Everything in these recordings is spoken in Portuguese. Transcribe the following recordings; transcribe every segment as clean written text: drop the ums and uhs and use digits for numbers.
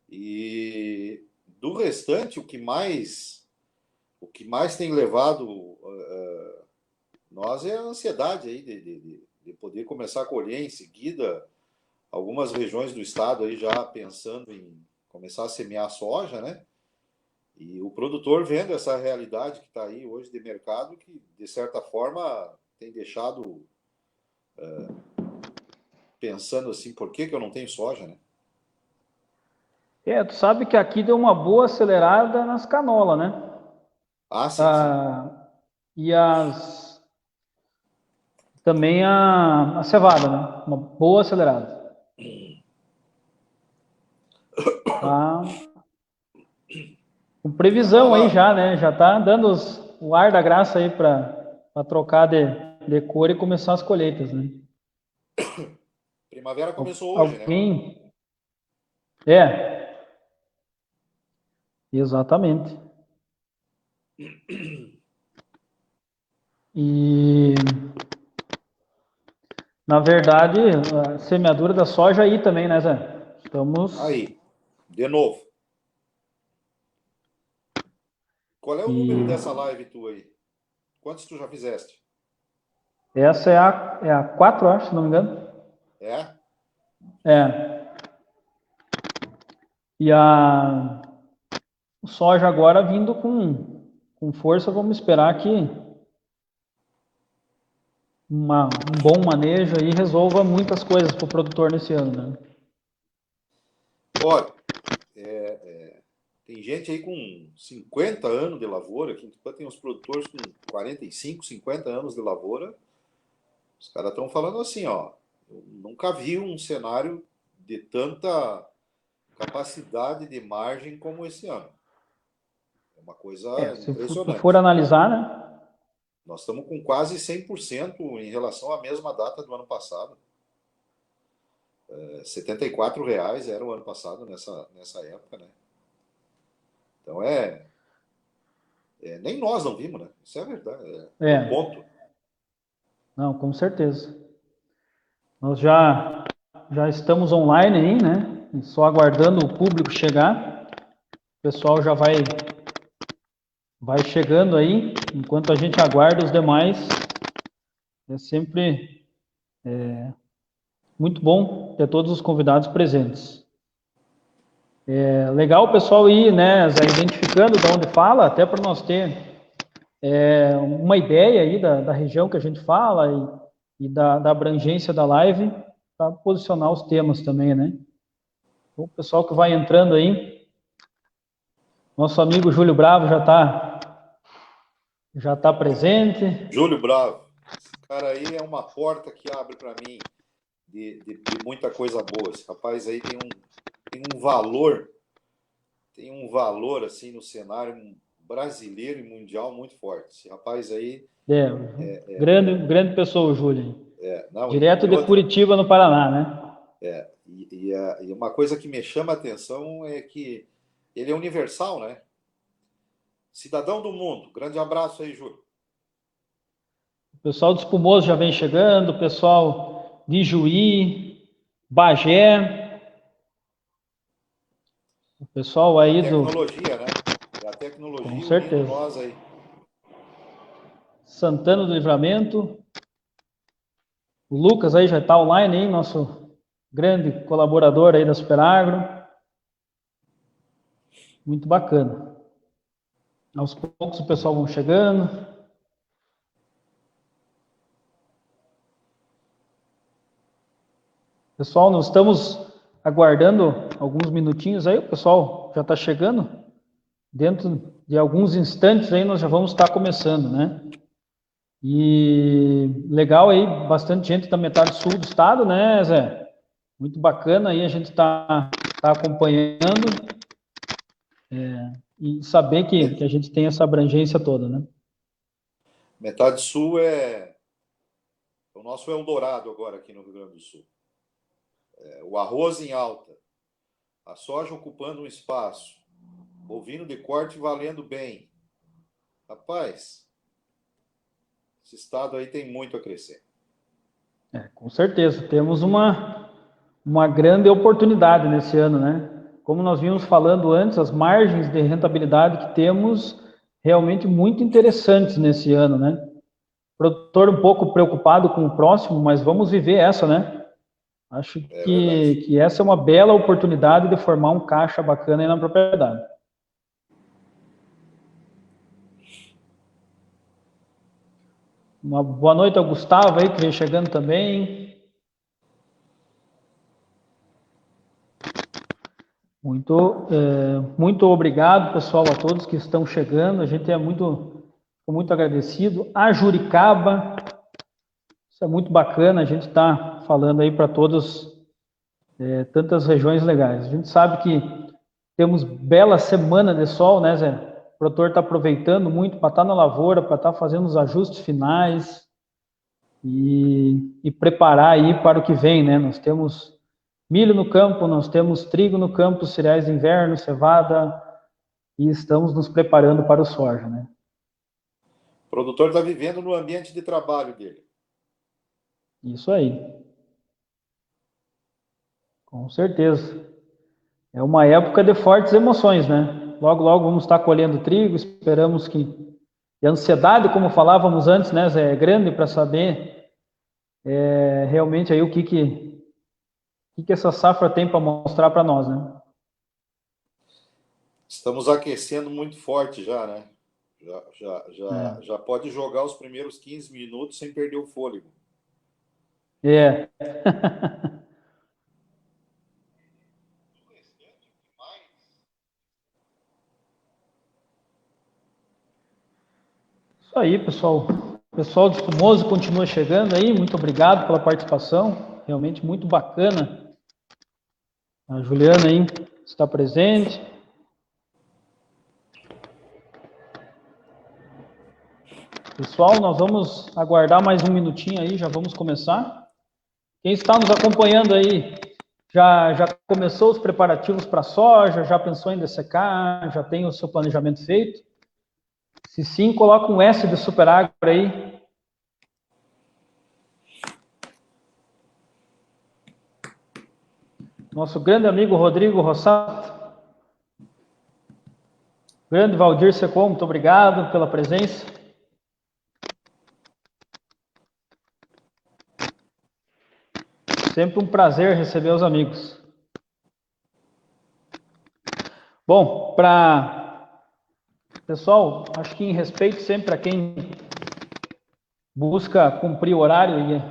E do restante, o que mais tem levado nós é a ansiedade aí de poder começar a colher em seguida. Algumas regiões do estado aí já pensando em começar a semear soja, né? E o produtor vendo essa realidade que está aí hoje de mercado, que de certa forma tem deixado pensando assim, por que eu não tenho soja, né? Tu sabe que aqui deu uma boa acelerada nas canolas, né? Ah, sim, sim. Ah, e também a cevada, né? Uma boa acelerada. Tá com previsão aí Canola, já, né? Já tá dando o ar da graça aí para trocar de cor e começar as colheitas, né? primavera começou hoje, né? Alguém. É, exatamente. E, na verdade, a semeadura da soja aí também, né, Zé? Estamos. Aí, de novo. Qual é o número E dessa live tua aí? Quantos tu já fizeste? essa é a 4, acho, se não me engano. É? É. E o soja agora vindo com força, vamos esperar que um bom manejo aí resolva muitas coisas para o produtor nesse ano, né? Olha, tem gente aí com 50 anos de lavoura, aqui em Tupã tem uns produtores com 45, 50 anos de lavoura. Os caras estão falando assim, ó, eu nunca vi um cenário de tanta capacidade de margem como esse ano. É uma coisa Se tu for impressionante. analisar, né? Nós estamos com quase 100% em relação à mesma data do ano passado. R$ 74 era o ano passado nessa época, né? Então nem nós não vimos, né? Isso é a verdade, é o É, ponto. não, com certeza. Nós já estamos online aí, né? Só aguardando o público chegar. O pessoal já vai chegando aí, enquanto a gente aguarda os demais. É sempre muito bom ter todos os convidados presentes. É legal o pessoal ir, né, Zé, identificando de onde fala, até para nós ter uma ideia aí da região que a gente fala e da abrangência da live, para posicionar os temas também, né? Então, o pessoal que vai entrando aí, nosso amigo Júlio Bravo já tá presente. Júlio Bravo, esse cara aí é uma porta que abre para mim de muita coisa boa. Esse rapaz aí tem um valor assim no cenário brasileiro e mundial muito forte. Esse rapaz aí, É, grande pessoa, o Júlio. não, Direto e de outra, Curitiba, no Paraná, né? e uma coisa que me chama a atenção é que ele é universal, né? Cidadão do mundo. Grande abraço aí, Júlio. O pessoal do Espumoso já vem chegando, o pessoal de Juí, Bagé, o pessoal É a aí tecnologia, né? É a com tecnologia unindo certeza, nós aí. Santana do Livramento, o Lucas aí já está online, hein? Nosso grande colaborador aí da Superagro, muito bacana. Aos poucos o pessoal vão chegando. Pessoal, nós estamos aguardando alguns minutinhos aí, o pessoal já está chegando. Dentro de alguns instantes aí nós já vamos estar começando, né? E legal aí, bastante gente da metade sul do estado, né, Zé? Muito bacana aí a gente tá acompanhando e saber que a gente tem essa abrangência toda, né? Metade sul é o nosso Eldorado agora aqui no Rio Grande do Sul. O arroz em alta, a soja ocupando um espaço, bovino de corte valendo bem. Rapaz, esse estado aí tem muito a crescer. Com certeza, temos uma grande oportunidade nesse ano, né? como nós vimos falando antes, as margens de rentabilidade que temos realmente muito interessantes nesse ano, né? O produtor um pouco preocupado com o próximo, mas vamos viver essa, né? Acho É verdade. que essa é uma bela oportunidade de formar um caixa bacana aí na propriedade. Uma boa noite ao Gustavo aí, que vem chegando também. Muito obrigado, pessoal, a todos que estão chegando. A gente é muito agradecido. A Juricaba, isso é muito bacana, a gente está falando aí para todos, tantas regiões legais. A gente sabe que temos bela semana de sol, né, Zé? O produtor está aproveitando muito para estar na lavoura, para estar fazendo os ajustes finais e preparar aí para o que vem, né? Nós temos milho no campo, nós temos trigo no campo, cereais de inverno, cevada, e estamos nos preparando para o soja, né? O produtor está vivendo no ambiente de trabalho dele. Isso aí. Com certeza. É uma época de fortes emoções, né? Logo, logo vamos estar colhendo trigo, esperamos que... E a ansiedade, como falávamos antes, né, Zé, é grande para saber realmente aí o que essa safra tem para mostrar para nós, né? Estamos aquecendo muito forte já, né? Já pode jogar os primeiros 15 minutos sem perder o fôlego. É. Isso aí, pessoal. O pessoal de Espumoso continua chegando aí. Muito obrigado pela participação. Realmente muito bacana. A Juliana aí está presente. Pessoal, nós vamos aguardar mais um minutinho aí, já vamos começar. Quem está nos acompanhando aí, já começou os preparativos para a soja, já pensou em dessecar, já tem o seu planejamento feito? Se sim, coloca um S de Superagro aí. Nosso grande amigo Rodrigo Rossato. Grande Valdir Secom, muito obrigado pela presença. Sempre um prazer receber os amigos. Bom, pessoal, acho que em respeito sempre a quem busca cumprir o horário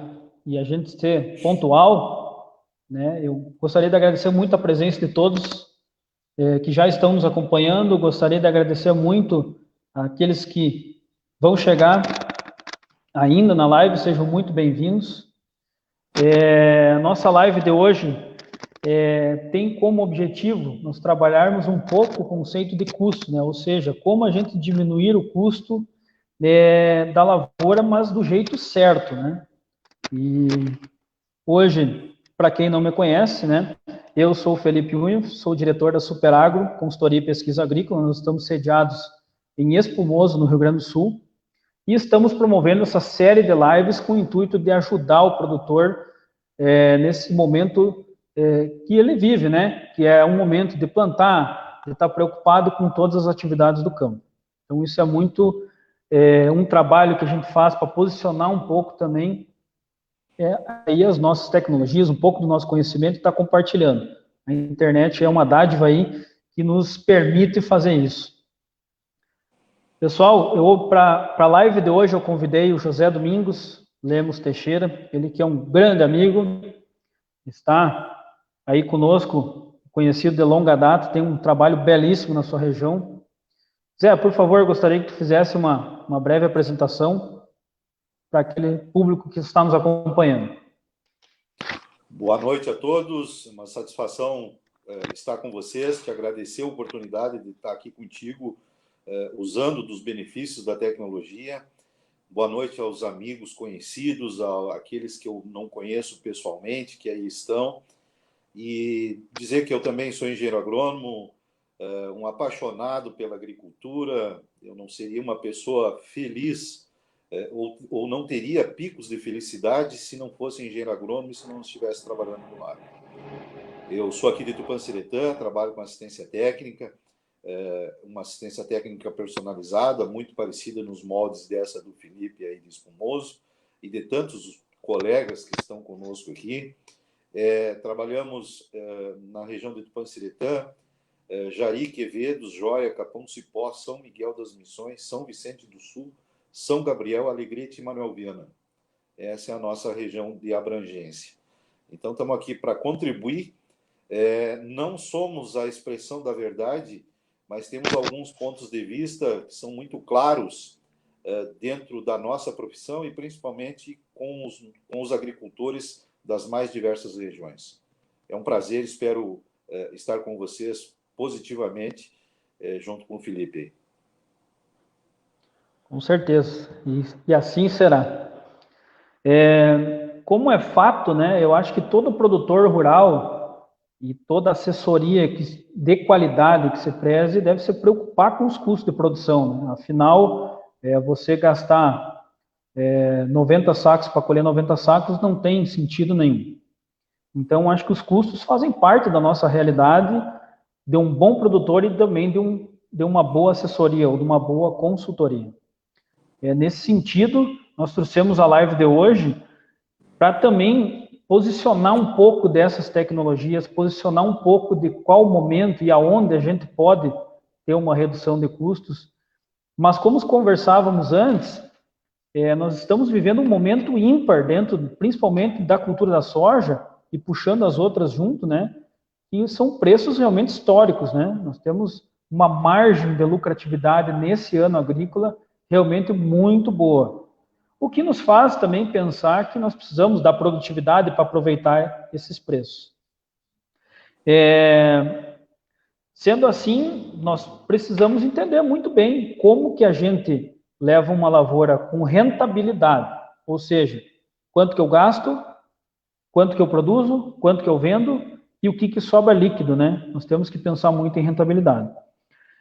e a gente ser pontual, né? Eu gostaria de agradecer muito a presença de todos que já estão nos acompanhando. Gostaria de agradecer muito àqueles que vão chegar ainda na live, sejam muito bem-vindos. Nossa live de hoje tem como objetivo nós trabalharmos um pouco o conceito de custo, né? Ou seja, como a gente diminuir o custo da lavoura, mas do jeito certo, né? E hoje, para quem não me conhece, né? Eu sou o Felipe Unho, sou diretor da Superagro, consultoria e pesquisa agrícola. Nós estamos sediados em Espumoso, no Rio Grande do Sul, e estamos promovendo essa série de lives com o intuito de ajudar o produtor nesse momento que ele vive, né? Que é um momento de plantar, de estar preocupado com todas as atividades do campo. Então, isso é muito um trabalho que a gente faz para posicionar um pouco também aí as nossas tecnologias, um pouco do nosso conhecimento, está compartilhando. A internet é uma dádiva aí que nos permite fazer isso. Pessoal, para a live de hoje eu convidei o José Domingos Lemos Teixeira, ele que é um grande amigo, está aí conosco, conhecido de longa data, tem um trabalho belíssimo na sua região. Zé, por favor, eu gostaria que tu fizesse uma breve apresentação para aquele público que está nos acompanhando. Boa noite a todos, uma satisfação estar com vocês, te agradecer a oportunidade de estar aqui contigo, usando dos benefícios da tecnologia. Boa noite aos amigos conhecidos, àqueles que eu não conheço pessoalmente, que aí estão. E dizer que eu também sou engenheiro agrônomo, um apaixonado pela agricultura. Eu não seria uma pessoa feliz ou não teria picos de felicidade se não fosse engenheiro agrônomo e se não estivesse trabalhando no ar. Eu sou aqui de Tupanciretã, trabalho com assistência técnica, uma assistência técnica personalizada, muito parecida nos moldes dessa do Felipe aí de Espumoso e de tantos colegas que estão conosco aqui. Trabalhamos na região de Tupanciretã, Jari, Quevedos, Joia, Capão Cipó, São Miguel das Missões, São Vicente do Sul, São Gabriel, Alegrete e Manuel Viana. Essa é a nossa região de abrangência. Então, estamos aqui para contribuir. Não somos a expressão da verdade, mas temos alguns pontos de vista que são muito claros dentro da nossa profissão e principalmente com os agricultores das mais diversas regiões. É um prazer, espero estar com vocês positivamente, junto com o Felipe. Com certeza, e assim será. Como é fato, né, eu acho que todo produtor rural e toda assessoria de qualidade que se preze deve se preocupar com os custos de produção, né? Afinal, você gastar 90 sacos para colher 90 sacos não tem sentido nenhum. Então, acho que os custos fazem parte da nossa realidade de um bom produtor e também de uma boa assessoria ou de uma boa consultoria. Nesse sentido, nós trouxemos a live de hoje para também posicionar um pouco dessas tecnologias, posicionar um pouco de qual momento e aonde a gente pode ter uma redução de custos. Mas como conversávamos antes, nós estamos vivendo um momento ímpar dentro, principalmente da cultura da soja, e puxando as outras junto, né? E são preços realmente históricos, né? Nós temos uma margem de lucratividade nesse ano agrícola realmente muito boa. O que nos faz também pensar que nós precisamos da produtividade para aproveitar esses preços. Sendo assim, nós precisamos entender muito bem como que a gente leva uma lavoura com rentabilidade, ou seja, quanto que eu gasto, quanto que eu produzo, quanto que eu vendo e o que sobra líquido, né? Nós temos que pensar muito em rentabilidade.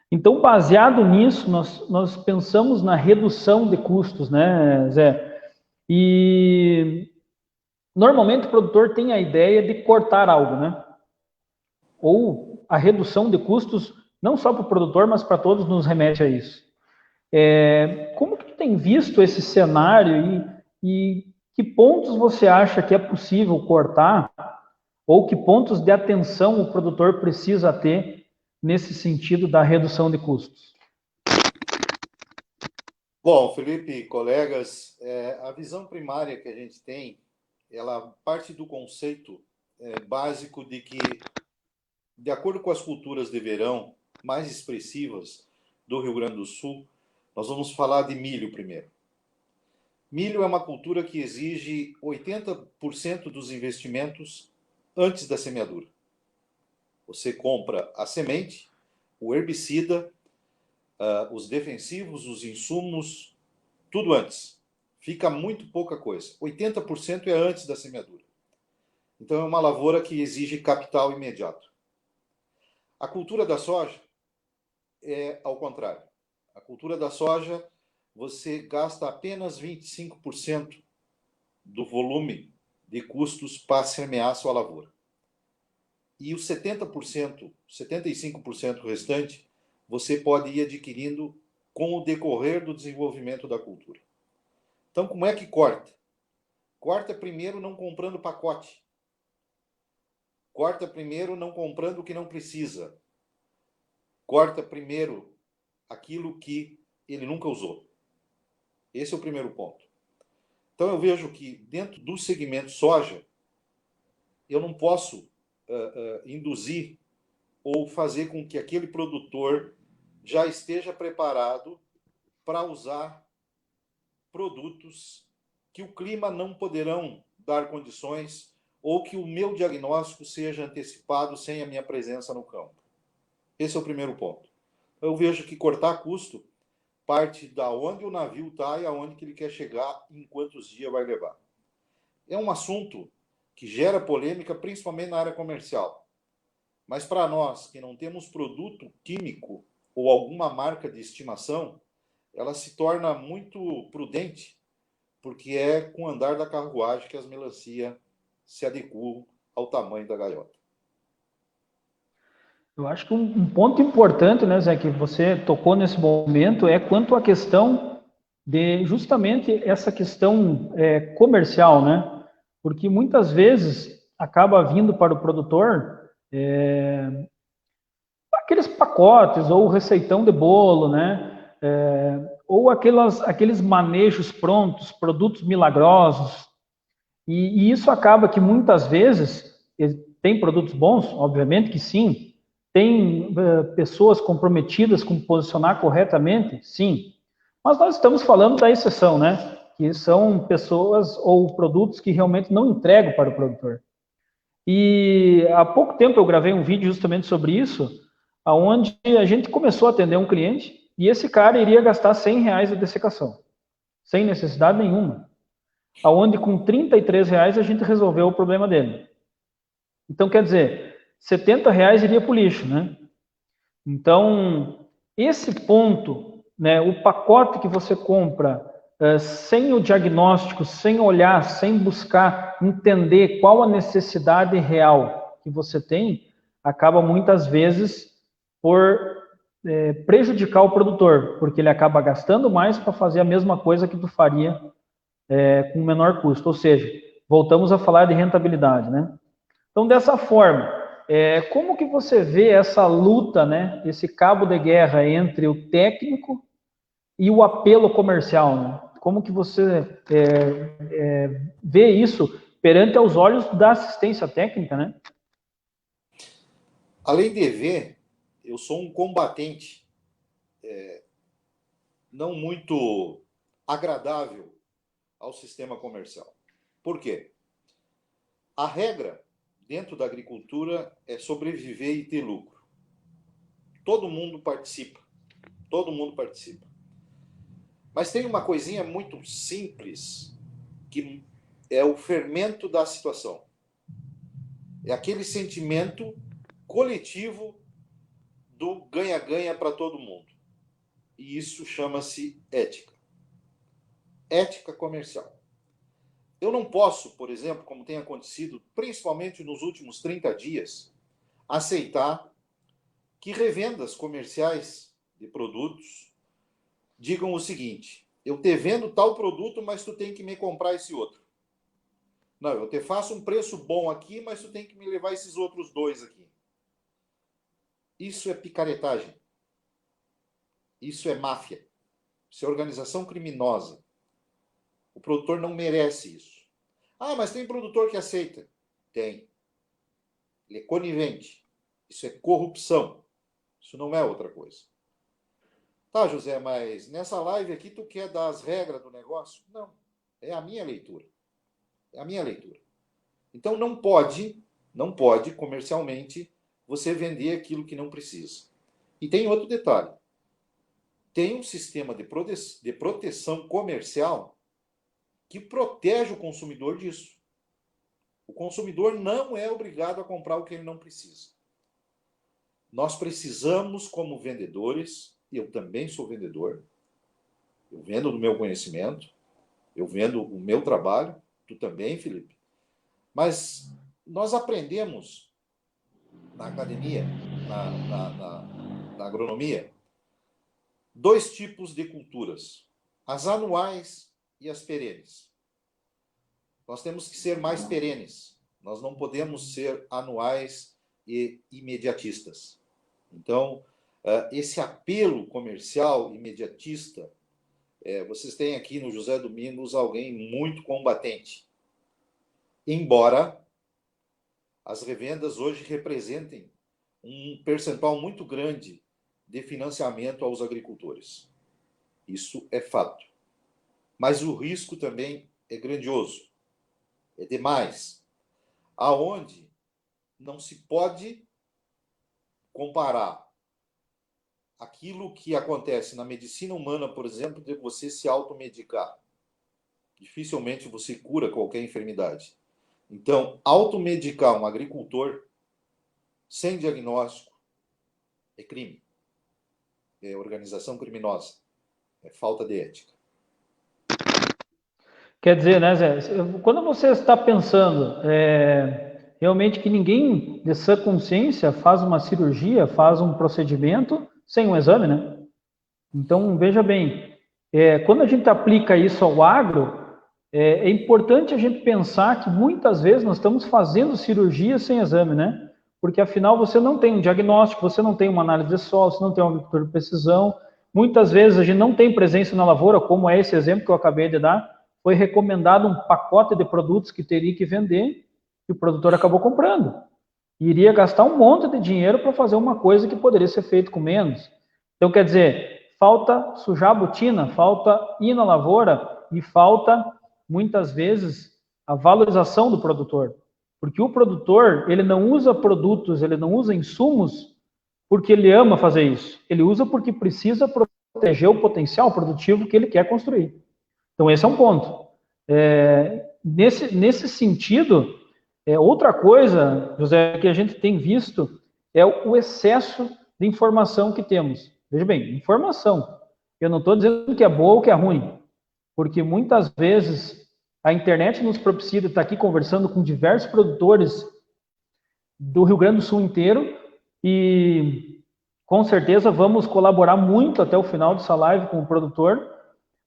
Então, baseado nisso, nós pensamos na redução de custos, né, Zé? E normalmente o produtor tem a ideia de cortar algo, né? Ou a redução de custos, não só para o produtor, mas para todos, nos remete a isso. Como que tu tem visto esse cenário e que pontos você acha que é possível cortar ou que pontos de atenção o produtor precisa ter nesse sentido da redução de custos? Bom, Felipe, colegas, a visão primária que a gente tem, ela parte do conceito básico de que, de acordo com as culturas de verão mais expressivas do Rio Grande do Sul, nós vamos falar de milho primeiro. Milho é uma cultura que exige 80% dos investimentos antes da semeadura. Você compra a semente, o herbicida, os defensivos, os insumos, tudo antes. Fica muito pouca coisa. 80% é antes da semeadura. Então é uma lavoura que exige capital imediato. A cultura da soja é ao contrário. A cultura da soja, você gasta apenas 25% do volume de custos para semear a sua lavoura. E os 70%, 75% restante, você pode ir adquirindo com o decorrer do desenvolvimento da cultura. Então, como é que corta? Corta primeiro não comprando pacote. Corta primeiro não comprando o que não precisa. Corta primeiro aquilo que ele nunca usou. Esse é o primeiro ponto. Então, eu vejo que dentro do segmento soja, eu não posso induzir ou fazer com que aquele produtor já esteja preparado para usar produtos que o clima não poderão dar condições ou que o meu diagnóstico seja antecipado sem a minha presença no campo. Esse é o primeiro ponto. Eu vejo que cortar custo parte da onde o navio está e aonde que ele quer chegar e em quantos dias vai levar. É um assunto que gera polêmica, principalmente na área comercial. Mas para nós que não temos produto químico ou alguma marca de estimação, ela se torna muito prudente, porque é com o andar da carruagem que as melancia se adequam ao tamanho da gaiota. Eu acho que um ponto importante, né, Zé, que você tocou nesse momento é quanto à questão de justamente essa questão comercial, né? Porque muitas vezes acaba vindo para o produtor aqueles pacotes ou receitão de bolo, né? Ou aqueles manejos prontos, produtos milagrosos. E isso acaba que muitas vezes tem produtos bons, obviamente que sim, tem pessoas comprometidas com posicionar corretamente, sim. Mas nós estamos falando da exceção, né? Que são pessoas ou produtos que realmente não entregam para o produtor. E há pouco tempo eu gravei um vídeo justamente sobre isso, aonde a gente começou a atender um cliente e esse cara iria gastar R$ 100 de dessecação, sem necessidade nenhuma. Aonde com R$ 33 a gente resolveu o problema dele. Então, quer dizer, R$ 70 iria para o lixo, né? Então, esse ponto, né, o pacote que você compra sem o diagnóstico, sem olhar, sem buscar entender qual a necessidade real que você tem, acaba muitas vezes por prejudicar o produtor, porque ele acaba gastando mais para fazer a mesma coisa que tu faria com menor custo. Ou seja, voltamos a falar de rentabilidade, né? Então, dessa forma, como que você vê essa luta, né, esse cabo de guerra entre o técnico e o apelo comercial, né? Como que você vê isso perante aos olhos da assistência técnica, né? Além de ver, eu sou um combatente não muito agradável ao sistema comercial. Por quê? A regra dentro da agricultura é sobreviver e ter lucro. Todo mundo participa. Todo mundo participa. Mas tem uma coisinha muito simples que é o fermento da situação. É aquele sentimento coletivo do ganha-ganha para todo mundo. E isso chama-se ética. Ética comercial. Eu não posso, por exemplo, como tem acontecido, principalmente nos últimos 30 dias, aceitar que revendas comerciais de produtos digam o seguinte: eu te vendo tal produto, mas tu tem que me comprar esse outro. Não, eu te faço um preço bom aqui, mas tu tem que me levar esses outros dois aqui. Isso é picaretagem. Isso é máfia. Isso é organização criminosa. O produtor não merece isso. Ah, mas tem produtor que aceita. Tem. Ele é conivente. Isso é corrupção. Isso não é outra coisa. Tá, José, mas nessa live aqui tu quer dar as regras do negócio? Não. É a minha leitura. É a minha leitura. Então não pode comercialmente você vender aquilo que não precisa. E tem outro detalhe. Tem um sistema de proteção comercial que protege o consumidor disso. O consumidor não é obrigado a comprar o que ele não precisa. Nós precisamos, como vendedores, eu também sou vendedor, eu vendo do meu conhecimento, eu vendo o meu trabalho, tu também, Felipe, mas nós aprendemos na academia, na agronomia, dois tipos de culturas, as anuais e as perenes. Nós temos que ser mais perenes, nós não podemos ser anuais e imediatistas. Então, esse apelo comercial imediatista, vocês têm aqui no José Domingos alguém muito combatente. Embora as revendas hoje representem um percentual muito grande de financiamento aos agricultores. Isso é fato. Mas o risco também é grandioso. É demais. Aonde não se pode comparar aquilo que acontece na medicina humana, por exemplo, de você se automedicar. Dificilmente você cura qualquer enfermidade. Então, automedicar um agricultor sem diagnóstico é crime. É organização criminosa. É falta de ética. Quer dizer, né, Zé, quando você está pensando realmente que ninguém de sã consciência faz uma cirurgia, faz um procedimento sem um exame, né? Então, veja bem, quando a gente aplica isso ao agro, é importante a gente pensar que muitas vezes nós estamos fazendo cirurgia sem exame, né? Porque afinal você não tem um diagnóstico, você não tem uma análise de solo, você não tem um agricultor de precisão. Muitas vezes a gente não tem presença na lavoura, como é esse exemplo que eu acabei de dar. Foi recomendado um pacote de produtos que teria que vender e o produtor acabou comprando. E iria gastar um monte de dinheiro para fazer uma coisa que poderia ser feito com menos. Então, quer dizer, falta sujar a botina, falta ir na lavoura e falta, muitas vezes, a valorização do produtor. Porque o produtor, ele não usa produtos, ele não usa insumos porque ele ama fazer isso. Ele usa porque precisa proteger o potencial produtivo que ele quer construir. Então, esse é um ponto. Nesse sentido, outra coisa, José, que a gente tem visto é o excesso de informação que temos. Veja bem, informação. Eu não estou dizendo que é boa ou que é ruim, porque muitas vezes a internet nos propicia de estar aqui conversando com diversos produtores do Rio Grande do Sul inteiro e com certeza vamos colaborar muito até o final dessa live com o produtor,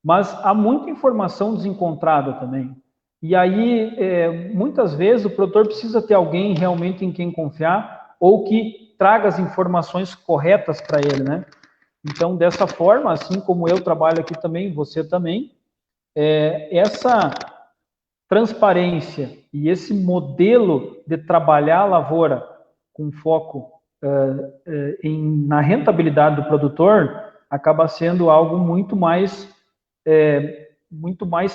mas há muita informação desencontrada também. E aí, muitas vezes, o produtor precisa ter alguém realmente em quem confiar ou que traga as informações corretas para ele, né? Então, dessa forma, assim como eu trabalho aqui também, você também, essa transparência e esse modelo de trabalhar a lavoura com foco na rentabilidade do produtor acaba sendo algo muito mais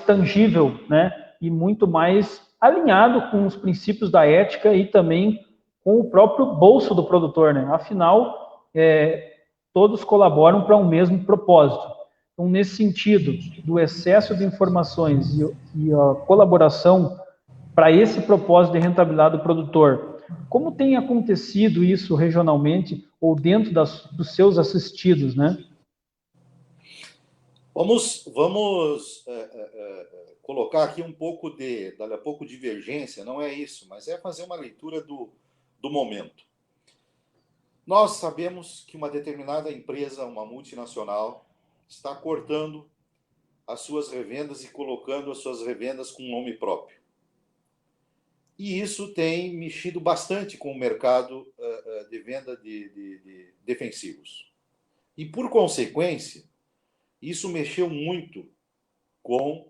tangível, né? E muito mais alinhado com os princípios da ética e também com o próprio bolso do produtor, né? Afinal, todos colaboram para um mesmo propósito. Então, nesse sentido, do excesso de informações e a colaboração para esse propósito de rentabilidade do produtor, como tem acontecido isso regionalmente ou dentro dos seus assistidos, né? Vamos colocar aqui um pouco daqui a pouco, divergência, não é isso, mas é fazer uma leitura do momento. Nós sabemos que uma determinada empresa, uma multinacional, está cortando as suas revendas e colocando as suas revendas com nome próprio. E isso tem mexido bastante com o mercado de venda de defensivos. E, por consequência, isso mexeu muito com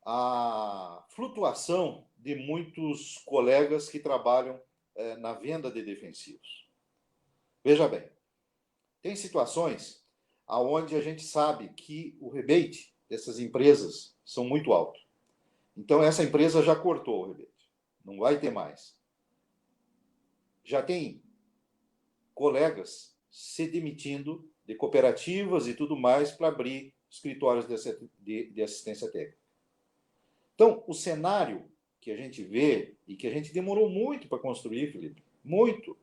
a flutuação de muitos colegas que trabalham na venda de defensivos. Veja bem, tem situações onde a gente sabe que o rebate dessas empresas são muito alto. Então, essa empresa já cortou o rebate. Não vai ter mais. Já tem colegas se demitindo de cooperativas e tudo mais para abrir escritórios de assistência técnica. Então, o cenário que a gente vê e que a gente demorou muito para construir, Felipe, muito.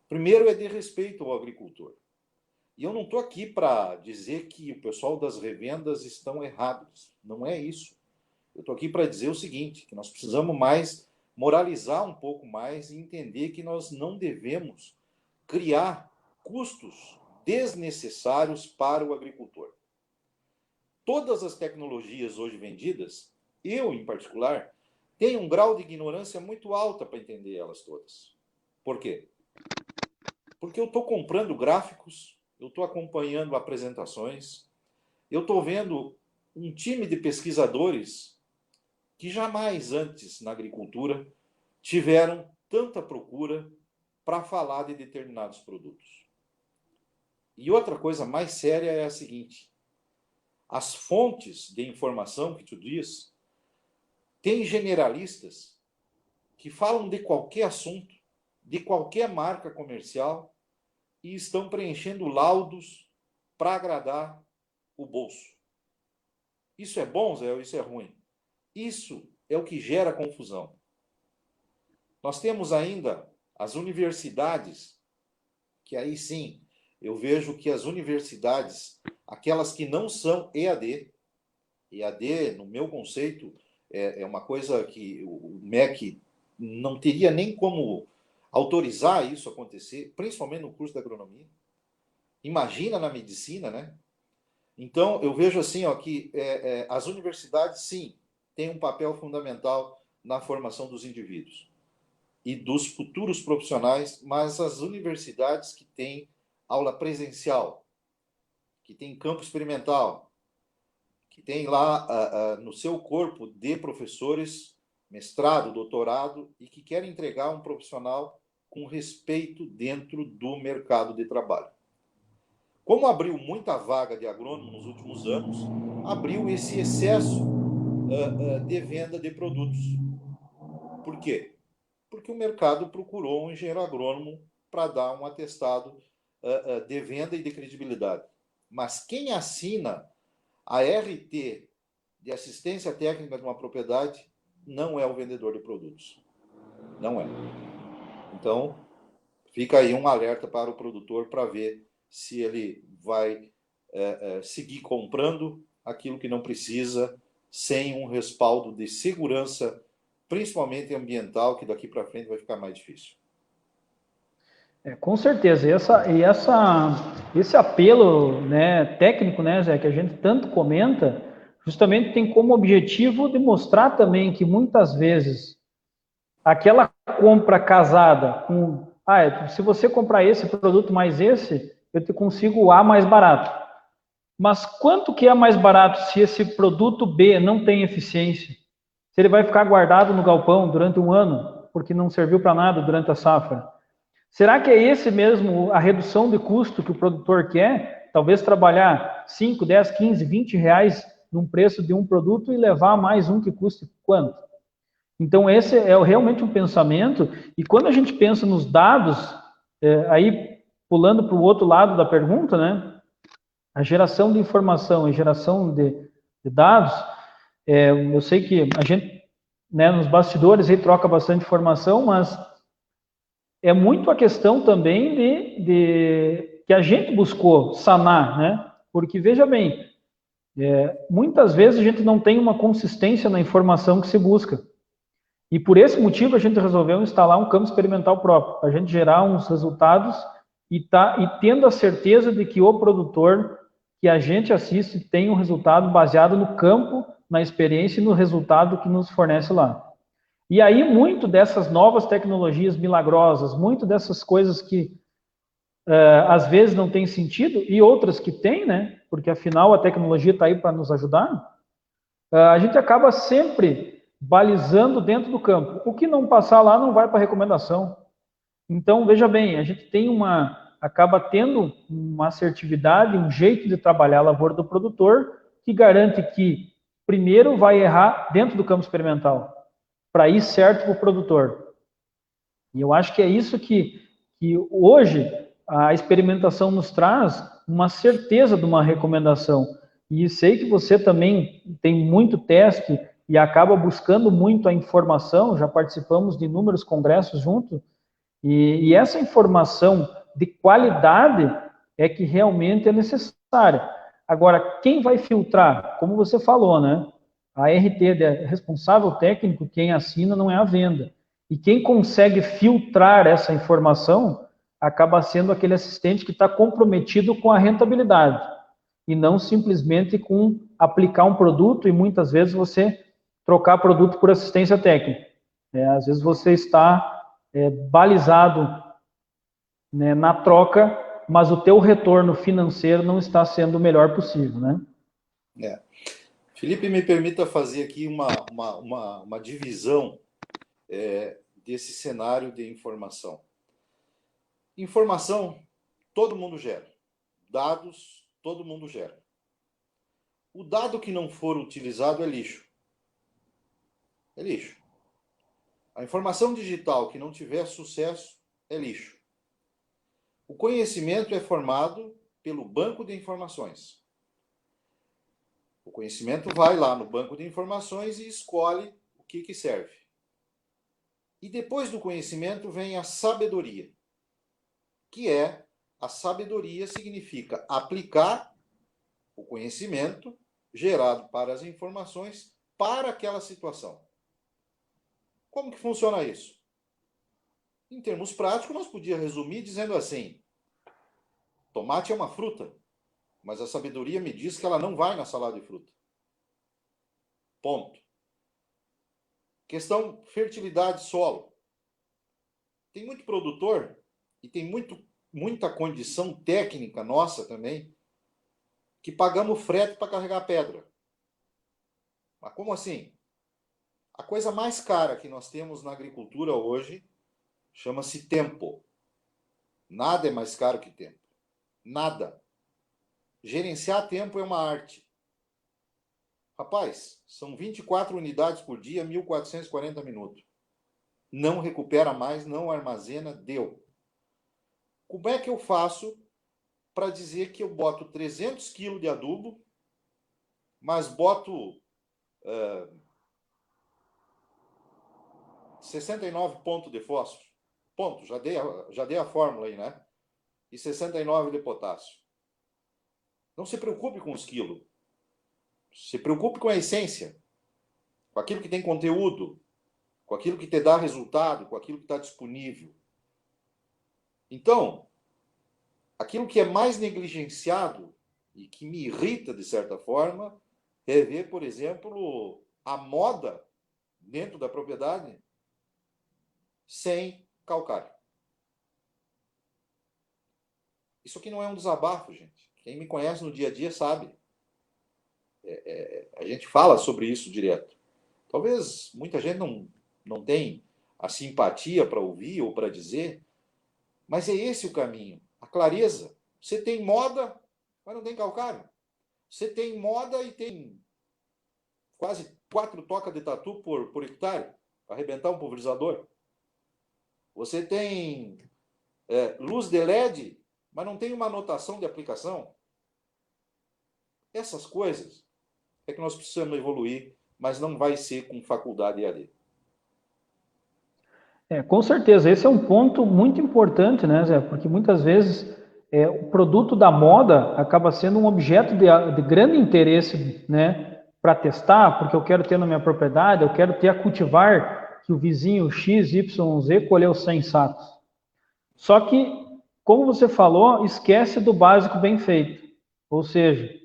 Primeiro é de respeito ao agricultor. E eu não estou aqui para dizer que o pessoal das revendas estão errados. Não é isso. Eu estou aqui para dizer o seguinte, que nós precisamos mais moralizar um pouco mais e entender que nós não devemos criar custos desnecessários para o agricultor. Todas as tecnologias hoje vendidas, eu em particular, tenho um grau de ignorância muito alta para entender elas todas. Por quê? Porque eu estou comprando gráficos, eu estou acompanhando apresentações, eu estou vendo um time de pesquisadores que jamais antes na agricultura tiveram tanta procura para falar de determinados produtos. E outra coisa mais séria é a seguinte: as fontes de informação que tu diz, tem generalistas que falam de qualquer assunto, de qualquer marca comercial e estão preenchendo laudos para agradar o bolso. Isso é bom, Zé, ou isso é ruim? Isso é o que gera confusão. Nós temos ainda as universidades, que aí sim, eu vejo que as universidades, aquelas que não são EAD, no meu conceito, é uma coisa que o MEC não teria nem como autorizar isso acontecer, principalmente no curso da agronomia. Imagina na medicina, né? Então, eu vejo assim, ó, que as universidades, sim, têm um papel fundamental na formação dos indivíduos e dos futuros profissionais, mas as universidades que têm aula presencial, que têm campo experimental, que tem lá no seu corpo de professores, mestrado, doutorado, e que querem entregar um profissional com respeito dentro do mercado de trabalho. Como abriu muita vaga de agrônomo nos últimos anos, abriu esse excesso de venda de produtos. Por quê? Porque o mercado procurou um engenheiro agrônomo para dar um atestado de venda e de credibilidade. Mas quem assina a RT de assistência técnica de uma propriedade não é o vendedor de produtos. Não é. Então, fica aí um alerta para o produtor para ver se ele vai seguir comprando aquilo que não precisa, sem um respaldo de segurança, principalmente ambiental, que daqui para frente vai ficar mais difícil. Com certeza. Esse apelo, né, técnico, né, Zé, que a gente tanto comenta, justamente tem como objetivo demonstrar também que muitas vezes aquela compra casada com, se você comprar esse produto mais esse, eu te consigo o A mais barato. Mas quanto que é mais barato se esse produto B não tem eficiência? Se ele vai ficar guardado no galpão durante um ano, porque não serviu para nada durante a safra? Será que é esse mesmo a redução de custo que o produtor quer? Talvez trabalhar 5, 10, 15, 20 reais num preço de um produto e levar mais um que custe quanto? Então, esse é realmente um pensamento, e quando a gente pensa nos dados, aí pulando para o outro lado da pergunta, né? A geração de informação e geração de dados, eu sei que a gente, né, nos bastidores aí troca bastante informação, mas é muito a questão também de que a gente buscou sanar, né? Porque, veja bem, muitas vezes a gente não tem uma consistência na informação que se busca. E por esse motivo a gente resolveu instalar um campo experimental próprio, para a gente gerar uns resultados e tendo a certeza de que o produtor que a gente assiste tem um resultado baseado no campo, na experiência e no resultado que nos fornece lá. E aí, muito dessas novas tecnologias milagrosas, muito dessas coisas que às vezes não tem sentido, e outras que tem, né? Porque afinal a tecnologia está aí para nos ajudar, a gente acaba sempre balizando dentro do campo. O que não passar lá não vai para recomendação. Então, veja bem, a gente acaba tendo uma assertividade, um jeito de trabalhar a lavoura do produtor que garante que, primeiro, vai errar dentro do campo experimental, para ir certo para o produtor. E eu acho que é isso que hoje a experimentação nos traz uma certeza de uma recomendação. E sei que você também tem muito teste e acaba buscando muito a informação, já participamos de inúmeros congressos juntos, e essa informação de qualidade é que realmente é necessária. Agora, quem vai filtrar? Como você falou, né? A RT é responsável técnico, quem assina não é a venda. E quem consegue filtrar essa informação acaba sendo aquele assistente que está comprometido com a rentabilidade e não simplesmente com aplicar um produto e muitas vezes você trocar produto por assistência técnica. Às vezes você está balizado, né, na troca, mas o teu retorno financeiro não está sendo o melhor possível, né? Felipe, me permita fazer aqui uma divisão desse cenário de informação. Informação, todo mundo gera. Dados, todo mundo gera. O dado que não for utilizado é lixo. É lixo. A informação digital que não tiver sucesso é lixo. O conhecimento é formado pelo banco de informações. O conhecimento vai lá no banco de informações e escolhe o que serve. E depois do conhecimento vem a sabedoria, que a sabedoria significa aplicar o conhecimento gerado para as informações para aquela situação. Como que funciona isso? Em termos práticos, nós podíamos resumir dizendo assim: tomate é uma fruta, mas a sabedoria me diz que ela não vai na salada de fruta. Ponto. Questão fertilidade solo. Tem muito produtor e tem muita condição técnica nossa também que pagamos frete para carregar pedra. Mas como assim? A coisa mais cara que nós temos na agricultura hoje chama-se tempo. Nada é mais caro que tempo. Nada. Gerenciar tempo é uma arte. Rapaz, são 24 unidades por dia, 1.440 minutos. Não recupera mais, não armazena, deu. Como é que eu faço para dizer que eu boto 300 quilos de adubo, mas boto 69 pontos de fósforo? Ponto, já dei a fórmula aí, né? E 69 de potássio. Não se preocupe com os quilos. Se preocupe com a essência, com aquilo que tem conteúdo, com aquilo que te dá resultado, com aquilo que está disponível. Então, aquilo que é mais negligenciado e que me irrita, de certa forma, é ver, por exemplo, a moda dentro da propriedade sem calcário. Isso aqui não é um desabafo, gente. Quem me conhece no dia a dia sabe. A gente fala sobre isso direto. Talvez muita gente não tenha a simpatia para ouvir ou para dizer, mas é esse o caminho. A clareza. Você tem moda, mas não tem calcário. Você tem moda e tem quase 4 tocas de tatu por hectare para arrebentar um pulverizador. Você tem luz de LED, mas não tem uma anotação de aplicação. Essas coisas é que nós precisamos evoluir, mas não vai ser com faculdade EAD. Com certeza, esse é um ponto muito importante, né, Zé? Porque muitas vezes o produto da moda acaba sendo um objeto de grande interesse, né, para testar, porque eu quero ter na minha propriedade, eu quero ter a cultivar que o vizinho XYZ colheu 100 sacos. Só que, como você falou, esquece do básico bem feito. Ou seja,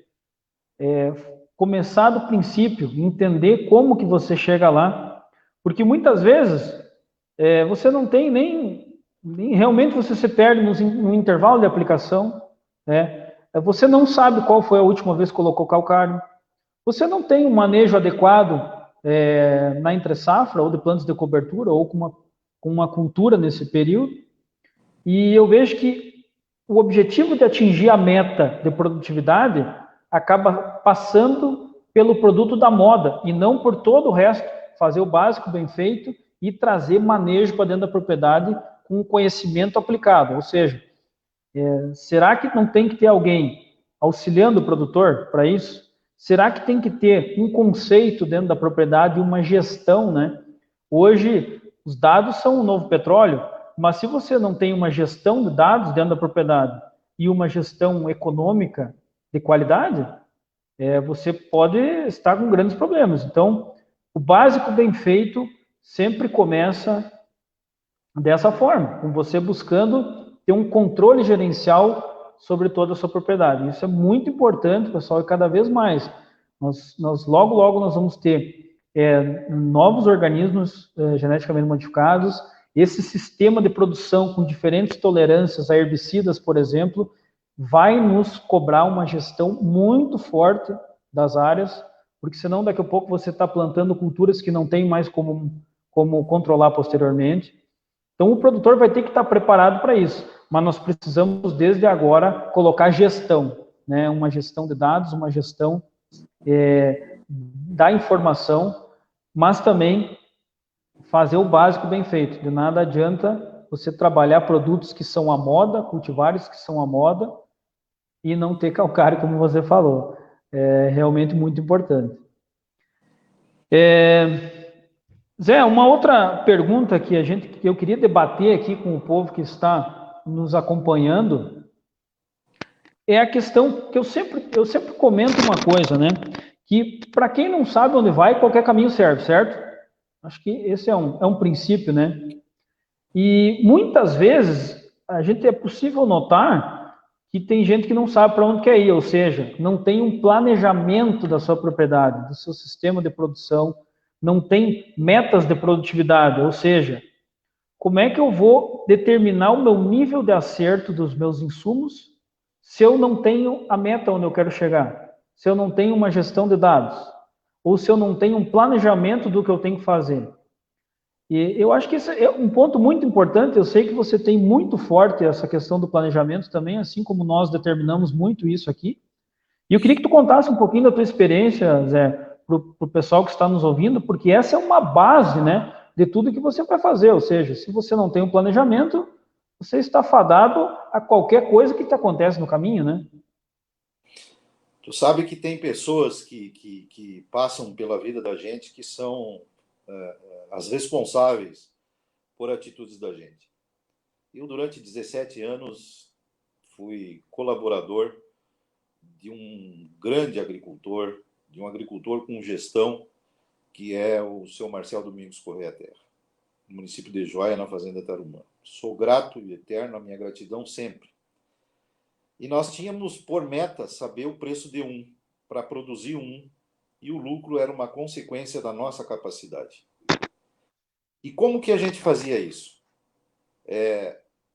começar do princípio, entender como que você chega lá, porque muitas vezes você não tem nem realmente você se perde no intervalo de aplicação, né? Você não sabe qual foi a última vez que colocou calcário, você não tem um manejo adequado na entre-safra ou de plantas de cobertura ou com uma cultura nesse período, e eu vejo que o objetivo de atingir a meta de produtividade acaba passando pelo produto da moda e não por todo o resto, fazer o básico bem feito e trazer manejo para dentro da propriedade com conhecimento aplicado. Ou seja, será que não tem que ter alguém auxiliando o produtor para isso? Será que tem que ter um conceito dentro da propriedade e uma gestão, né? Hoje, os dados são o novo petróleo, mas se você não tem uma gestão de dados dentro da propriedade e uma gestão econômica de qualidade, você pode estar com grandes problemas. Então, o básico bem feito sempre começa dessa forma, com você buscando ter um controle gerencial sobre toda a sua propriedade. Isso é muito importante, pessoal, e cada vez mais. Nós logo nós vamos ter novos organismos geneticamente modificados, esse sistema de produção com diferentes tolerâncias a herbicidas, por exemplo, vai nos cobrar uma gestão muito forte das áreas, porque senão daqui a pouco você está plantando culturas que não tem mais como controlar posteriormente. Então o produtor vai ter que estar preparado para isso, mas nós precisamos desde agora colocar gestão, né? Uma gestão de dados, uma gestão da informação, mas também fazer o básico bem feito. De nada adianta você trabalhar produtos que são a moda, cultivares que são a moda, e não ter calcário, como você falou. É realmente muito importante. Zé, uma outra pergunta que eu queria debater aqui com o povo que está nos acompanhando é a questão que eu sempre comento uma coisa, né? Que para quem não sabe onde vai, qualquer caminho serve, certo? Acho que esse é um princípio, né? E muitas vezes a gente é possível notar que tem gente que não sabe para onde quer ir, ou seja, não tem um planejamento da sua propriedade, do seu sistema de produção, não tem metas de produtividade, ou seja, como é que eu vou determinar o meu nível de acerto dos meus insumos se eu não tenho a meta onde eu quero chegar? Se eu não tenho uma gestão de dados? Ou se eu não tenho um planejamento do que eu tenho que fazer? E eu acho que esse é um ponto muito importante. Eu sei que você tem muito forte essa questão do planejamento também, assim como nós determinamos muito isso aqui. E eu queria que tu contasse um pouquinho da tua experiência, Zé, para o pessoal que está nos ouvindo, porque essa é uma base, né, de tudo que você vai fazer. Ou seja, se você não tem um planejamento, você está fadado a qualquer coisa que te acontece no caminho, né? Tu sabe que tem pessoas que passam pela vida da gente que são as responsáveis por atitudes da gente. Eu, durante 17 anos, fui colaborador de um grande agricultor, de um agricultor com gestão, que é o seu Marcel Domingos Correia Terra, no município de Joia, na Fazenda Tarumã. Sou grato e eterno, a minha gratidão sempre. E nós tínhamos por meta saber o preço de um, para produzir um, e o lucro era uma consequência da nossa capacidade. E como que a gente fazia isso?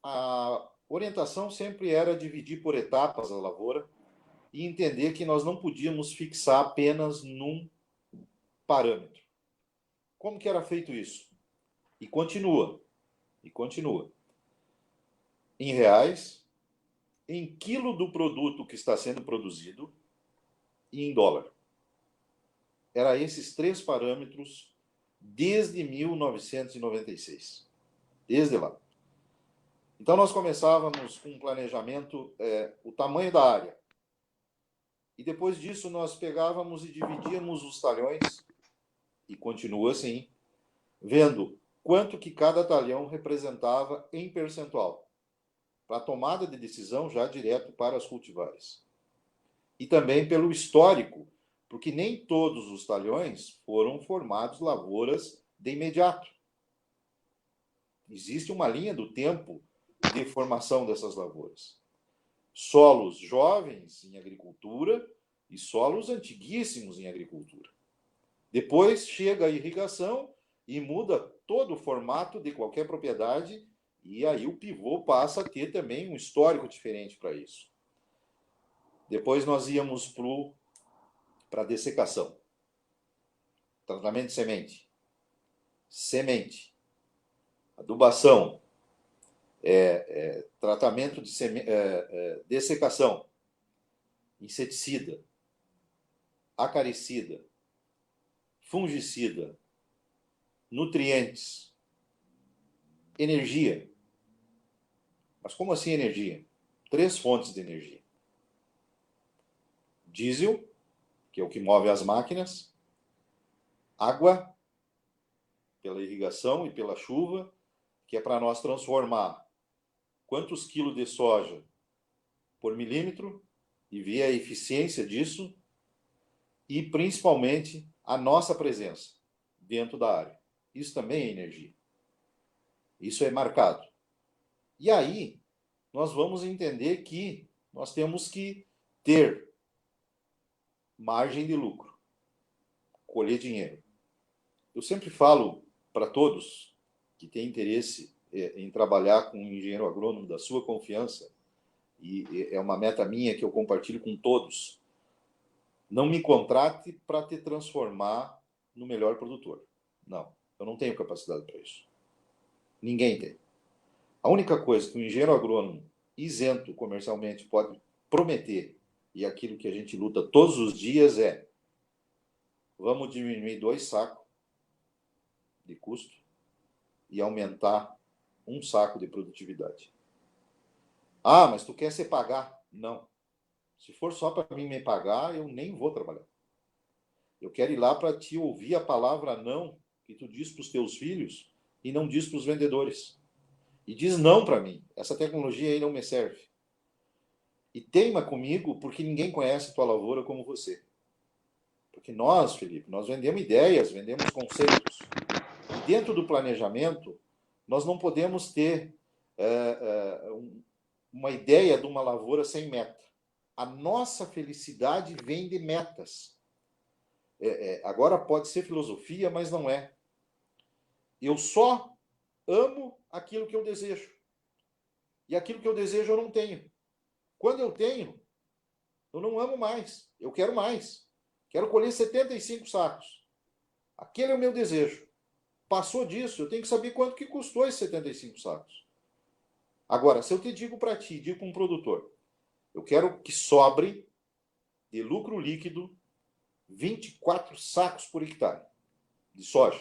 A orientação sempre era dividir por etapas a lavoura e entender que nós não podíamos fixar apenas num parâmetro. Como que era feito isso? E continua. Em reais, em quilo do produto que está sendo produzido e em dólar. Era esses três parâmetros desde 1996. Desde lá. Então, nós começávamos com um planejamento, o tamanho da área. E depois disso, nós pegávamos e dividíamos os talhões, e continua assim, vendo quanto que cada talhão representava em percentual, para a tomada de decisão já direto para as cultivares. E também pelo histórico, porque nem todos os talhões foram formados lavouras de imediato. Existe uma linha do tempo de formação dessas lavouras. Solos jovens em agricultura e solos antiguíssimos em agricultura. Depois chega a irrigação e muda todo o formato de qualquer propriedade, e aí o pivô passa a ter também um histórico diferente para isso. Depois nós íamos para a dessecação. Tratamento de semente, adubação, tratamento de dessecação, inseticida, acaricida, fungicida, nutrientes, energia. Mas como assim energia? 3 fontes de energia. Diesel, que é o que move as máquinas, água, pela irrigação e pela chuva, que é para nós transformar quantos quilos de soja por milímetro e ver a eficiência disso, e principalmente a nossa presença dentro da área. Isso também é energia. Isso é marcado. E aí, nós vamos entender que nós temos que ter margem de lucro, colher dinheiro. Eu sempre falo para todos que têm interesse em trabalhar com um engenheiro agrônomo da sua confiança, e é uma meta minha que eu compartilho com todos: não me contrate para te transformar no melhor produtor. Não, eu não tenho capacidade para isso. Ninguém tem. A única coisa que um engenheiro agrônomo isento comercialmente pode prometer, e aquilo que a gente luta todos os dias, é: vamos diminuir 2 sacos de custo e aumentar 1 saco de produtividade. Ah, mas tu quer se pagar? Não. Se for só para mim me pagar, eu nem vou trabalhar. Eu quero ir lá para te ouvir a palavra não, que tu diz para os teus filhos e não diz para os vendedores. E diz não para mim. Essa tecnologia aí não me serve. E teima comigo porque ninguém conhece tua lavoura como você. Porque nós, Felipe, nós vendemos ideias, vendemos conceitos. dentro do planejamento, nós não podemos ter uma ideia de uma lavoura sem meta. A nossa felicidade vem de metas. Agora pode ser filosofia, mas não é. Eu só amo aquilo que eu desejo. E aquilo que eu desejo eu não tenho. Quando eu tenho, eu não amo mais. Eu quero mais. Quero colher 75 sacos. Aquele é o meu desejo. Passou disso, eu tenho que saber quanto que custou esses 75 sacos. Agora, se eu te digo para ti, digo para um produtor, eu quero que sobre de lucro líquido 24 sacos por hectare de soja.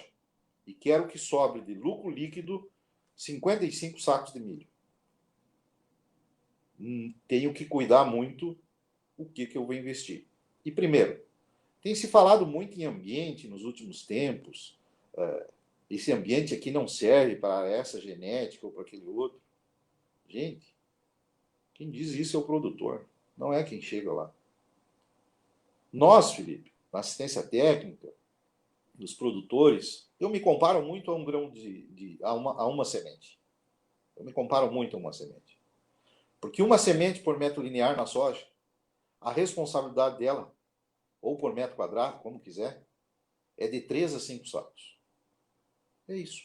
E quero que sobre de lucro líquido 55 sacos de milho. Tenho que cuidar muito o que eu vou investir. E primeiro, tem se falado muito em ambiente nos últimos tempos. Esse ambiente aqui não serve para essa genética ou para aquele outro. Gente, quem diz isso é o produtor, não é quem chega lá. Nós, Felipe, na assistência técnica, dos produtores, eu me comparo muito a um grão a uma semente. Eu me comparo muito a uma semente. Porque uma semente por metro linear na soja, a responsabilidade dela, ou por metro quadrado, como quiser, é de 3 a 5 sacos. É isso.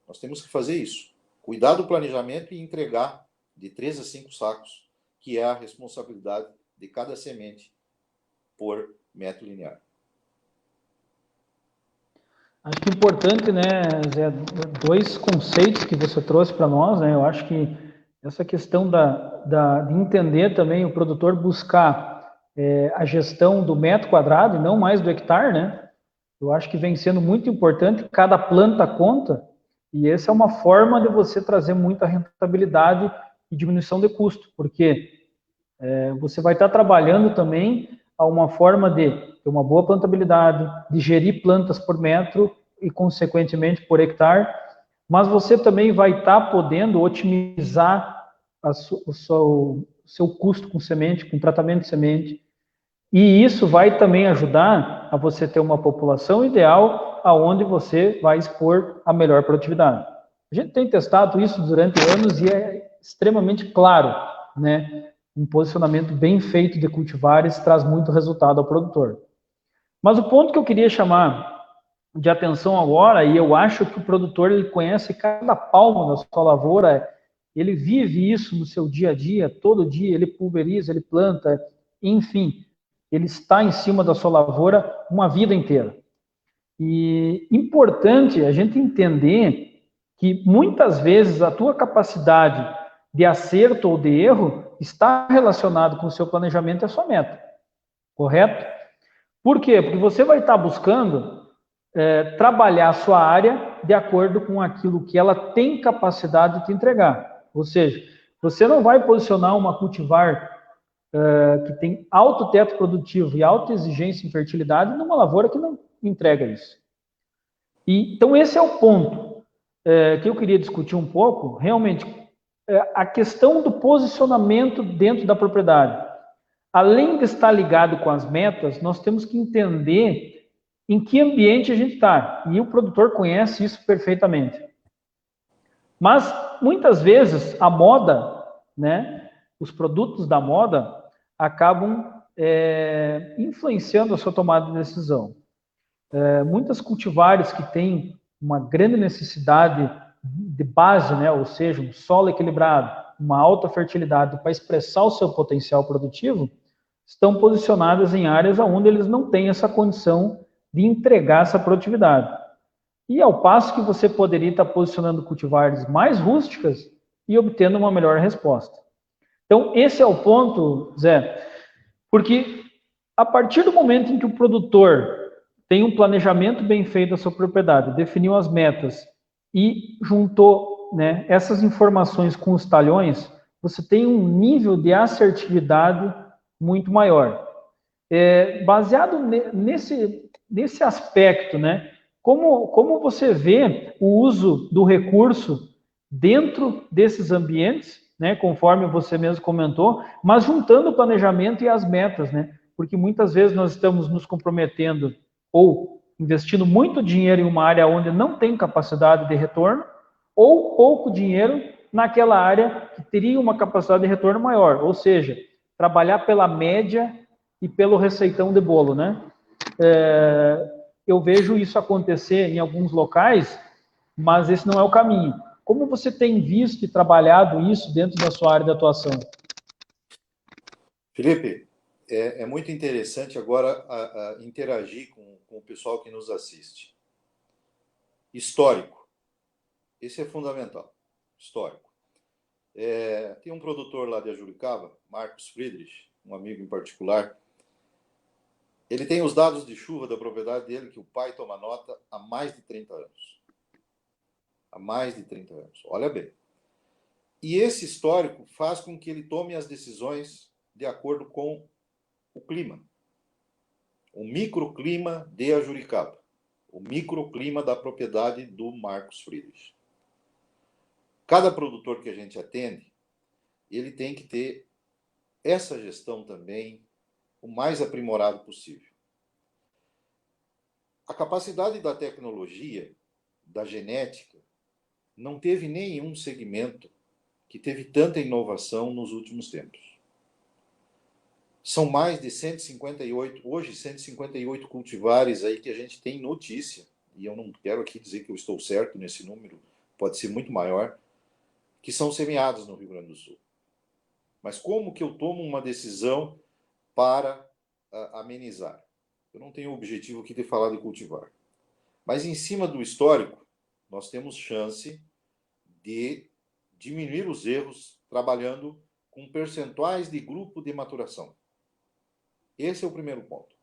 Nós temos que fazer isso. Cuidar do planejamento e entregar de 3 a 5 sacos, que é a responsabilidade de cada semente por metro linear. Acho que é importante, né, Zé, dois conceitos que você trouxe para nós, né? Eu acho que essa questão de entender também o produtor buscar a gestão do metro quadrado e não mais do hectare, né? Eu acho que vem sendo muito importante, cada planta conta, e essa é uma forma de você trazer muita rentabilidade e diminuição de custo, porque você vai estar trabalhando também a uma forma de ter uma boa plantabilidade, de gerir plantas por metro e, consequentemente, por hectare, mas você também vai estar podendo otimizar o seu custo com semente, com tratamento de semente, e isso vai também ajudar a você ter uma população ideal aonde você vai expor a melhor produtividade. A gente tem testado isso durante anos e é extremamente claro, né? Um posicionamento bem feito de cultivares traz muito resultado ao produtor. Mas o ponto que eu queria chamar de atenção agora, e eu acho que o produtor ele conhece cada palmo da sua lavoura, ele vive isso no seu dia a dia, todo dia ele pulveriza, ele planta, enfim, ele está em cima da sua lavoura uma vida inteira. E importante a gente entender que muitas vezes a tua capacidade de acerto ou de erro está relacionado com o seu planejamento e a sua meta, correto? Por quê? Porque você vai estar buscando trabalhar a sua área de acordo com aquilo que ela tem capacidade de te entregar. Ou seja, você não vai posicionar uma cultivar que tem alto teto produtivo e alta exigência em fertilidade numa lavoura que não entrega isso. Então, esse é o ponto que eu queria discutir um pouco, realmente, a questão do posicionamento dentro da propriedade. Além de estar ligado com as metas, nós temos que entender em que ambiente a gente está. E o produtor conhece isso perfeitamente. Mas, muitas vezes, a moda, né, os produtos da moda, acabam influenciando a sua tomada de decisão. Muitas cultivares que têm uma grande necessidade de base, né, ou seja, um solo equilibrado, uma alta fertilidade para expressar o seu potencial produtivo, estão posicionadas em áreas onde eles não têm essa condição de entregar essa produtividade. E ao passo que você poderia estar posicionando cultivares mais rústicas e obtendo uma melhor resposta. Então, esse é o ponto, Zé, porque a partir do momento em que o produtor tem um planejamento bem feito da sua propriedade, definiu as metas e juntou, né, essas informações com os talhões, você tem um nível de assertividade muito maior. Baseado nesse aspecto, né, como você vê o uso do recurso dentro desses ambientes, né, conforme você mesmo comentou, mas juntando o planejamento e as metas, né, porque muitas vezes nós estamos nos comprometendo ou investindo muito dinheiro em uma área onde não tem capacidade de retorno, ou pouco dinheiro naquela área que teria uma capacidade de retorno maior, ou seja, trabalhar pela média e pelo receitão de bolo, né? Eu vejo isso acontecer em alguns locais, mas esse não é o caminho. Como você tem visto e trabalhado isso dentro da sua área de atuação? Felipe, é muito interessante agora a interagir com o pessoal que nos assiste. Histórico. Esse é fundamental. Histórico. Tem um produtor lá de Ajuricaba, Marcos Friedrich, um amigo em particular. Ele tem os dados de chuva da propriedade dele, que o pai toma nota há mais de 30 anos. Há mais de 30 anos. Olha bem. E esse histórico faz com que ele tome as decisões de acordo com o clima. O microclima de Ajuricaba. O microclima da propriedade do Marcos Friedrich. Cada produtor que a gente atende, ele tem que ter essa gestão também o mais aprimorado possível. A capacidade da tecnologia, da genética, não teve nenhum segmento que teve tanta inovação nos últimos tempos. São mais de 158, hoje 158 cultivares aí que a gente tem notícia, e eu não quero aqui dizer que eu estou certo nesse número, pode ser muito maior, que são semeados no Rio Grande do Sul. Mas como que eu tomo uma decisão para amenizar? Eu não tenho o objetivo aqui de falar de cultivar. Mas em cima do histórico, nós temos chance de diminuir os erros trabalhando com percentuais de grupo de maturação. Esse é o primeiro ponto.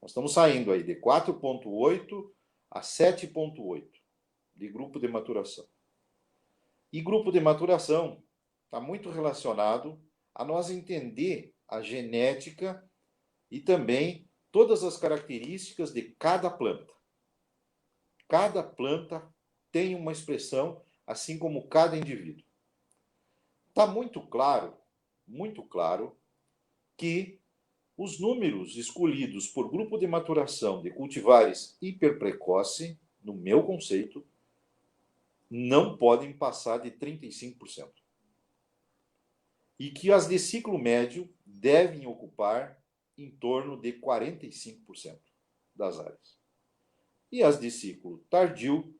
Nós estamos saindo aí de 4,8 a 7,8 de grupo de maturação. E grupo de maturação está muito relacionado a nós entender a genética e também todas as características de cada planta. Cada planta tem uma expressão, assim como cada indivíduo. Está muito claro que os números escolhidos por grupo de maturação de cultivares hiperprecoce, no meu conceito, não podem passar de 35%. E que as de ciclo médio devem ocupar em torno de 45% das áreas. E as de ciclo tardio,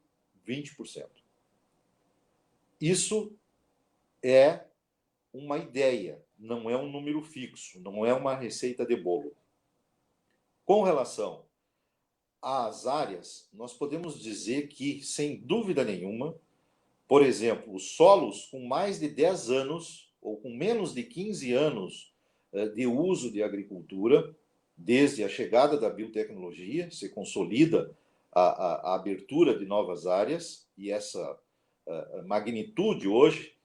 20%. Isso é uma ideia, não é um número fixo, não é uma receita de bolo. Com relação às áreas, nós podemos dizer que, sem dúvida nenhuma, por exemplo, os solos com mais de 10 anos ou com menos de 15 anos de uso de agricultura, desde a chegada da biotecnologia, se consolida a abertura de novas áreas e essa magnitude hoje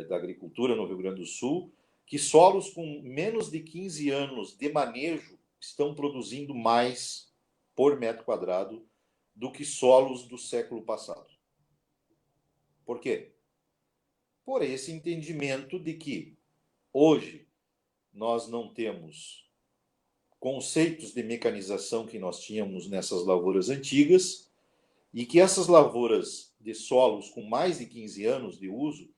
da agricultura no Rio Grande do Sul, que solos com menos de 15 anos de manejo estão produzindo mais por metro quadrado do que solos do século passado. Por quê? Por esse entendimento de que hoje nós não temos conceitos de mecanização que nós tínhamos nessas lavouras antigas e que essas lavouras de solos com mais de 15 anos de uso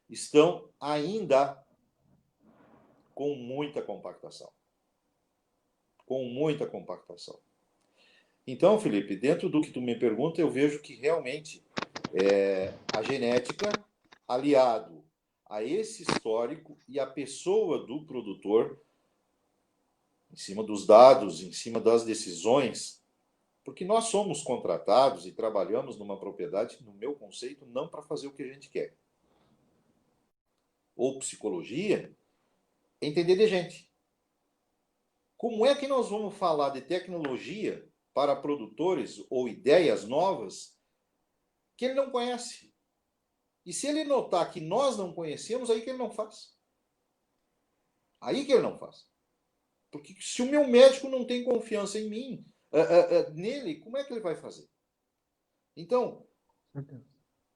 estão ainda com muita compactação. Com muita compactação. Então, Felipe, dentro do que tu me pergunta, eu vejo que realmente a genética, aliado a esse histórico e a pessoa do produtor, em cima dos dados, em cima das decisões, porque nós somos contratados e trabalhamos numa propriedade, no meu conceito, não para fazer o que a gente quer. Ou psicologia, é entender de gente. Como é que nós vamos falar de tecnologia para produtores ou ideias novas que ele não conhece? E se ele notar que nós não conhecemos, aí que ele não faz. Aí que ele não faz. Porque se o meu médico não tem confiança em mim, nele, como é que ele vai fazer? Então,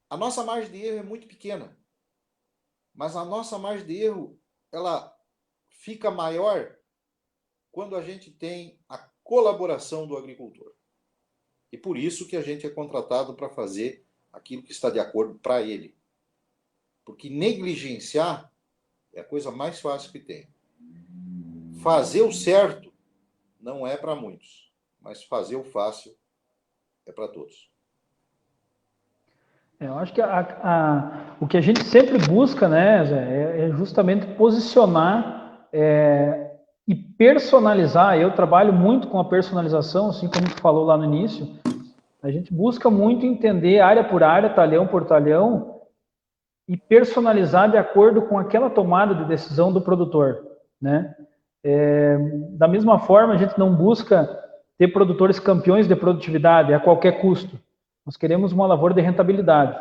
a nossa margem de erro é muito pequena. Mas a nossa margem de erro, ela fica maior quando a gente tem a colaboração do agricultor. E por isso que a gente é contratado para fazer aquilo que está de acordo para ele. Porque negligenciar é a coisa mais fácil que tem. Fazer o certo não é para muitos, mas fazer o fácil é para todos. Eu acho que o que a gente sempre busca, né, Zé, é justamente posicionar e personalizar. Eu trabalho muito com a personalização, assim como tu falou lá no início. A gente busca muito entender área por área, talhão por talhão, e personalizar de acordo com aquela tomada de decisão do produtor, né? Da mesma forma, a gente não busca ter produtores campeões de produtividade a qualquer custo. Nós queremos uma lavoura de rentabilidade.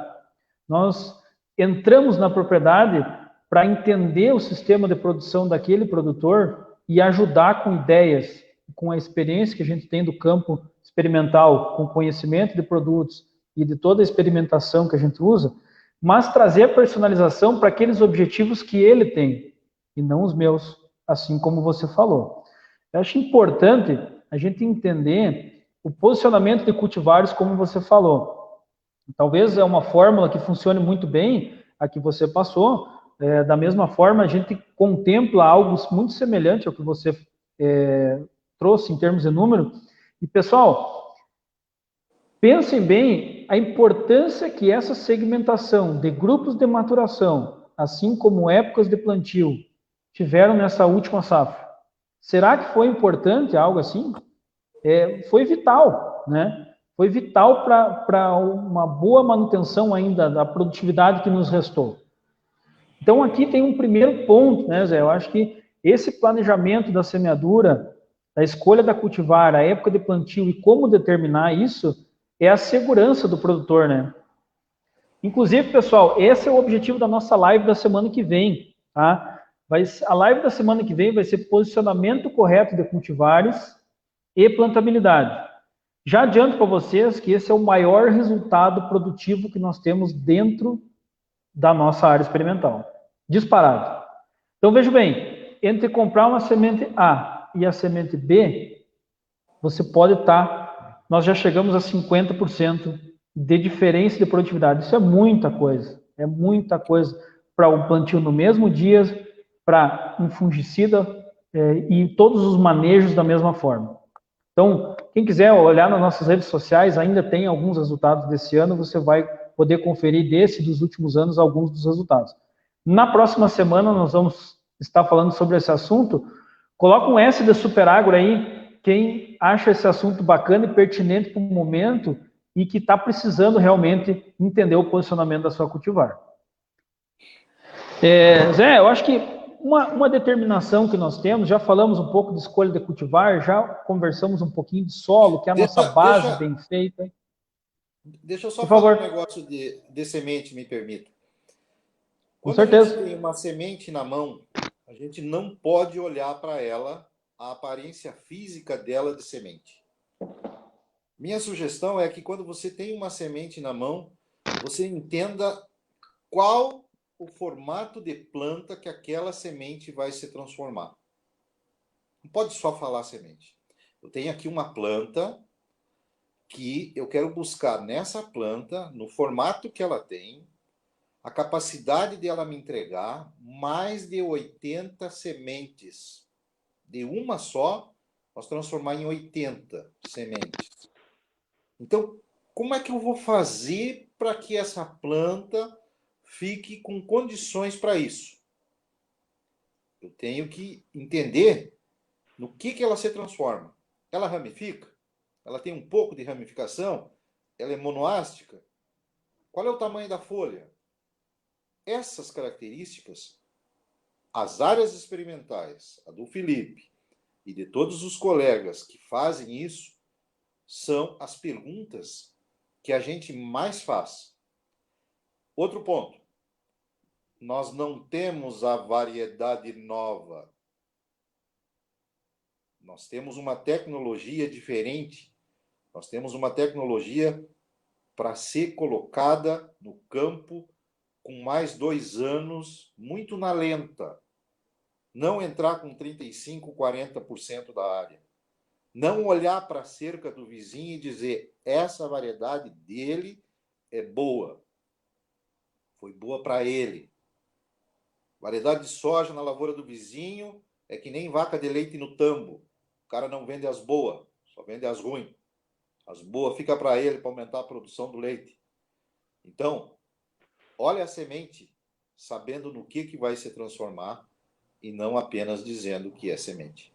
Nós entramos na propriedade para entender o sistema de produção daquele produtor e ajudar com ideias, com a experiência que a gente tem do campo experimental, com conhecimento de produtos e de toda a experimentação que a gente usa, mas trazer a personalização para aqueles objetivos que ele tem e não os meus, assim como você falou. Eu acho importante a gente entender o posicionamento de cultivares, como você falou. Talvez é uma fórmula que funcione muito bem, a que você passou. Da mesma forma, a gente contempla algo muito semelhante ao que você trouxe em termos de número. E, pessoal, pensem bem a importância que essa segmentação de grupos de maturação, assim como épocas de plantio, tiveram nessa última safra. Será que foi importante algo assim? Foi vital, né? Foi vital para uma boa manutenção ainda da produtividade que nos restou. Então, aqui tem um primeiro ponto, né, Zé? Eu acho que esse planejamento da semeadura, da escolha da cultivar, a época de plantio e como determinar isso, é a segurança do produtor, né? Inclusive, pessoal, esse é o objetivo da nossa live da semana que vem, tá? A live da semana que vem vai ser posicionamento correto de cultivares e plantabilidade. Já adianto para vocês que esse é o maior resultado produtivo que nós temos dentro da nossa área experimental. Disparado. Então, veja bem, entre comprar uma semente A e a semente B, você pode estar, nós já chegamos a 50% de diferença de produtividade. Isso é muita coisa para um plantio no mesmo dia, para um fungicida e todos os manejos da mesma forma. Então, quem quiser olhar nas nossas redes sociais, ainda tem alguns resultados desse ano, você vai poder conferir dos últimos anos alguns dos resultados. Na próxima semana nós vamos estar falando sobre esse assunto. Coloca um S de Superagro aí, quem acha esse assunto bacana e pertinente para o momento e que está precisando realmente entender o posicionamento da sua cultivar. Zé, eu acho que uma determinação que nós temos, já falamos um pouco de escolha de cultivar, já conversamos um pouquinho de solo, que é a nossa base bem feita. Deixa eu só Por falar favor. um negócio de semente, me permita. Com Quando a certeza. gente tem uma semente na mão, a gente não pode olhar para ela, a aparência física dela de semente. Minha sugestão é que quando você tem uma semente na mão, você entenda qual o formato de planta que aquela semente vai se transformar. Não pode só falar semente. Eu tenho aqui uma planta que eu quero buscar nessa planta, no formato que ela tem, a capacidade de ela me entregar mais de 80 sementes. De uma só, nós transformar em 80 sementes. Então, como é que eu vou fazer para que essa planta fique com condições para isso? Eu tenho que entender no que ela se transforma. Ela ramifica? Ela tem um pouco de ramificação? Ela é monoástica? Qual é o tamanho da folha? Essas características, as áreas experimentais, a do Felipe e de todos os colegas que fazem isso, são as perguntas que a gente mais faz. Outro ponto. Nós não temos a variedade nova. Nós temos uma tecnologia diferente. Nós temos uma tecnologia para ser colocada no campo com mais 2 anos, muito na lenta. Não entrar com 35%, 40% da área. Não olhar para a cerca do vizinho e dizer, essa variedade dele é boa. Foi boa para ele. Variedade de soja na lavoura do vizinho é que nem vaca de leite no tambo. O cara não vende as boas, só vende as ruins. As boas fica para ele, para aumentar a produção do leite. Então, olha a semente, sabendo no que vai se transformar e não apenas dizendo que é semente.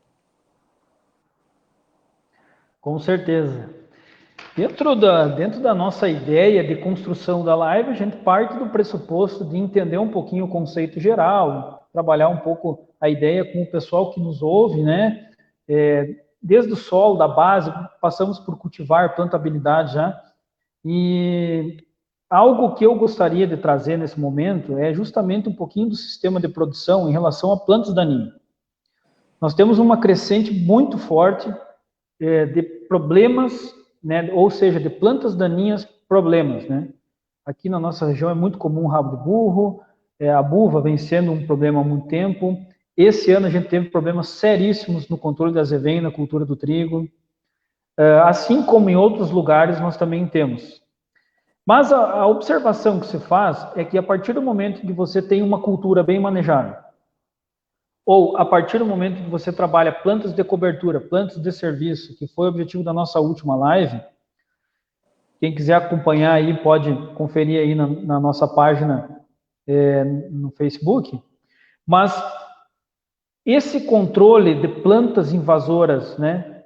Com certeza. Dentro da nossa ideia de construção da live, a gente parte do pressuposto de entender um pouquinho o conceito geral, trabalhar um pouco a ideia com o pessoal que nos ouve, né? Desde o solo, da base, passamos por cultivar, plantabilidade já. E algo que eu gostaria de trazer nesse momento é justamente um pouquinho do sistema de produção em relação a plantas daninhas. Nós temos uma crescente muito forte de problemas, né, ou seja, de plantas daninhas, problemas, né? Aqui na nossa região é muito comum o rabo de burro, a buva vem sendo um problema há muito tempo. Esse ano a gente teve problemas seríssimos no controle da azevém, na cultura do trigo. Assim como em outros lugares nós também temos. Mas a observação que se faz é que a partir do momento que você tem uma cultura bem manejada, ou a partir do momento que você trabalha plantas de cobertura, plantas de serviço, que foi o objetivo da nossa última live, quem quiser acompanhar aí pode conferir aí na nossa página no Facebook, mas esse controle de plantas invasoras, né,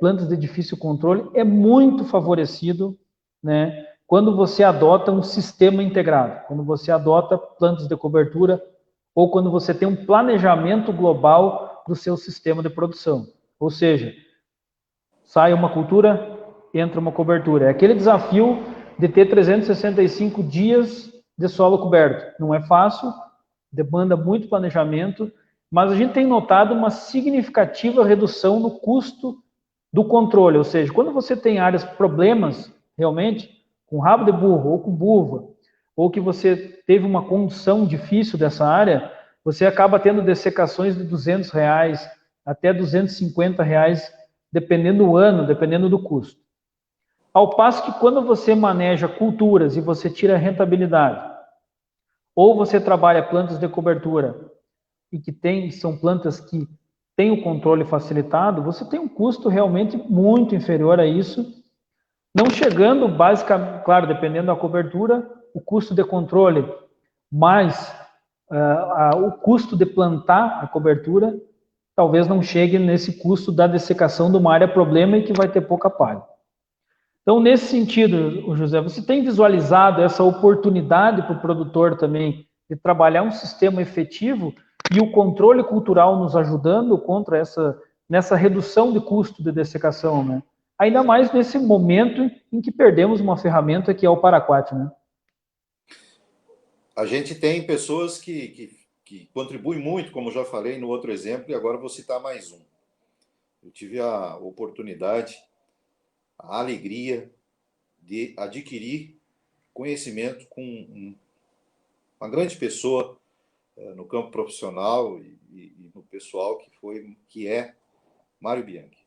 plantas de difícil controle, é muito favorecido, né, quando você adota um sistema integrado, quando você adota plantas de cobertura, ou quando você tem um planejamento global do seu sistema de produção. Ou seja, sai uma cultura, entra uma cobertura. É aquele desafio de ter 365 dias de solo coberto. Não é fácil, demanda muito planejamento, mas a gente tem notado uma significativa redução no custo do controle. Ou seja, quando você tem áreas problemas, realmente, com rabo de burro ou com buva, ou que você teve uma condução difícil dessa área, você acaba tendo dessecações de R$ 200 até R$ 250, dependendo do ano, dependendo do custo. Ao passo que quando você maneja culturas e você tira a rentabilidade, ou você trabalha plantas de cobertura e que são plantas que têm o controle facilitado, você tem um custo realmente muito inferior a isso, não chegando, basicamente, claro, dependendo da cobertura, o custo de controle mais o custo de plantar a cobertura, talvez não chegue nesse custo da dessecação de uma área problema e que vai ter pouca palha. Então, nesse sentido, José, você tem visualizado essa oportunidade para o produtor também de trabalhar um sistema efetivo e o controle cultural nos ajudando contra nessa redução de custo de dessecação, né? Ainda mais nesse momento em que perdemos uma ferramenta que é o paraquat, né? A gente tem pessoas que contribuem muito, como já falei no outro exemplo, e agora vou citar mais um. Eu tive a oportunidade, a alegria de adquirir conhecimento com uma grande pessoa no campo profissional e no pessoal que é Mário Bianchi,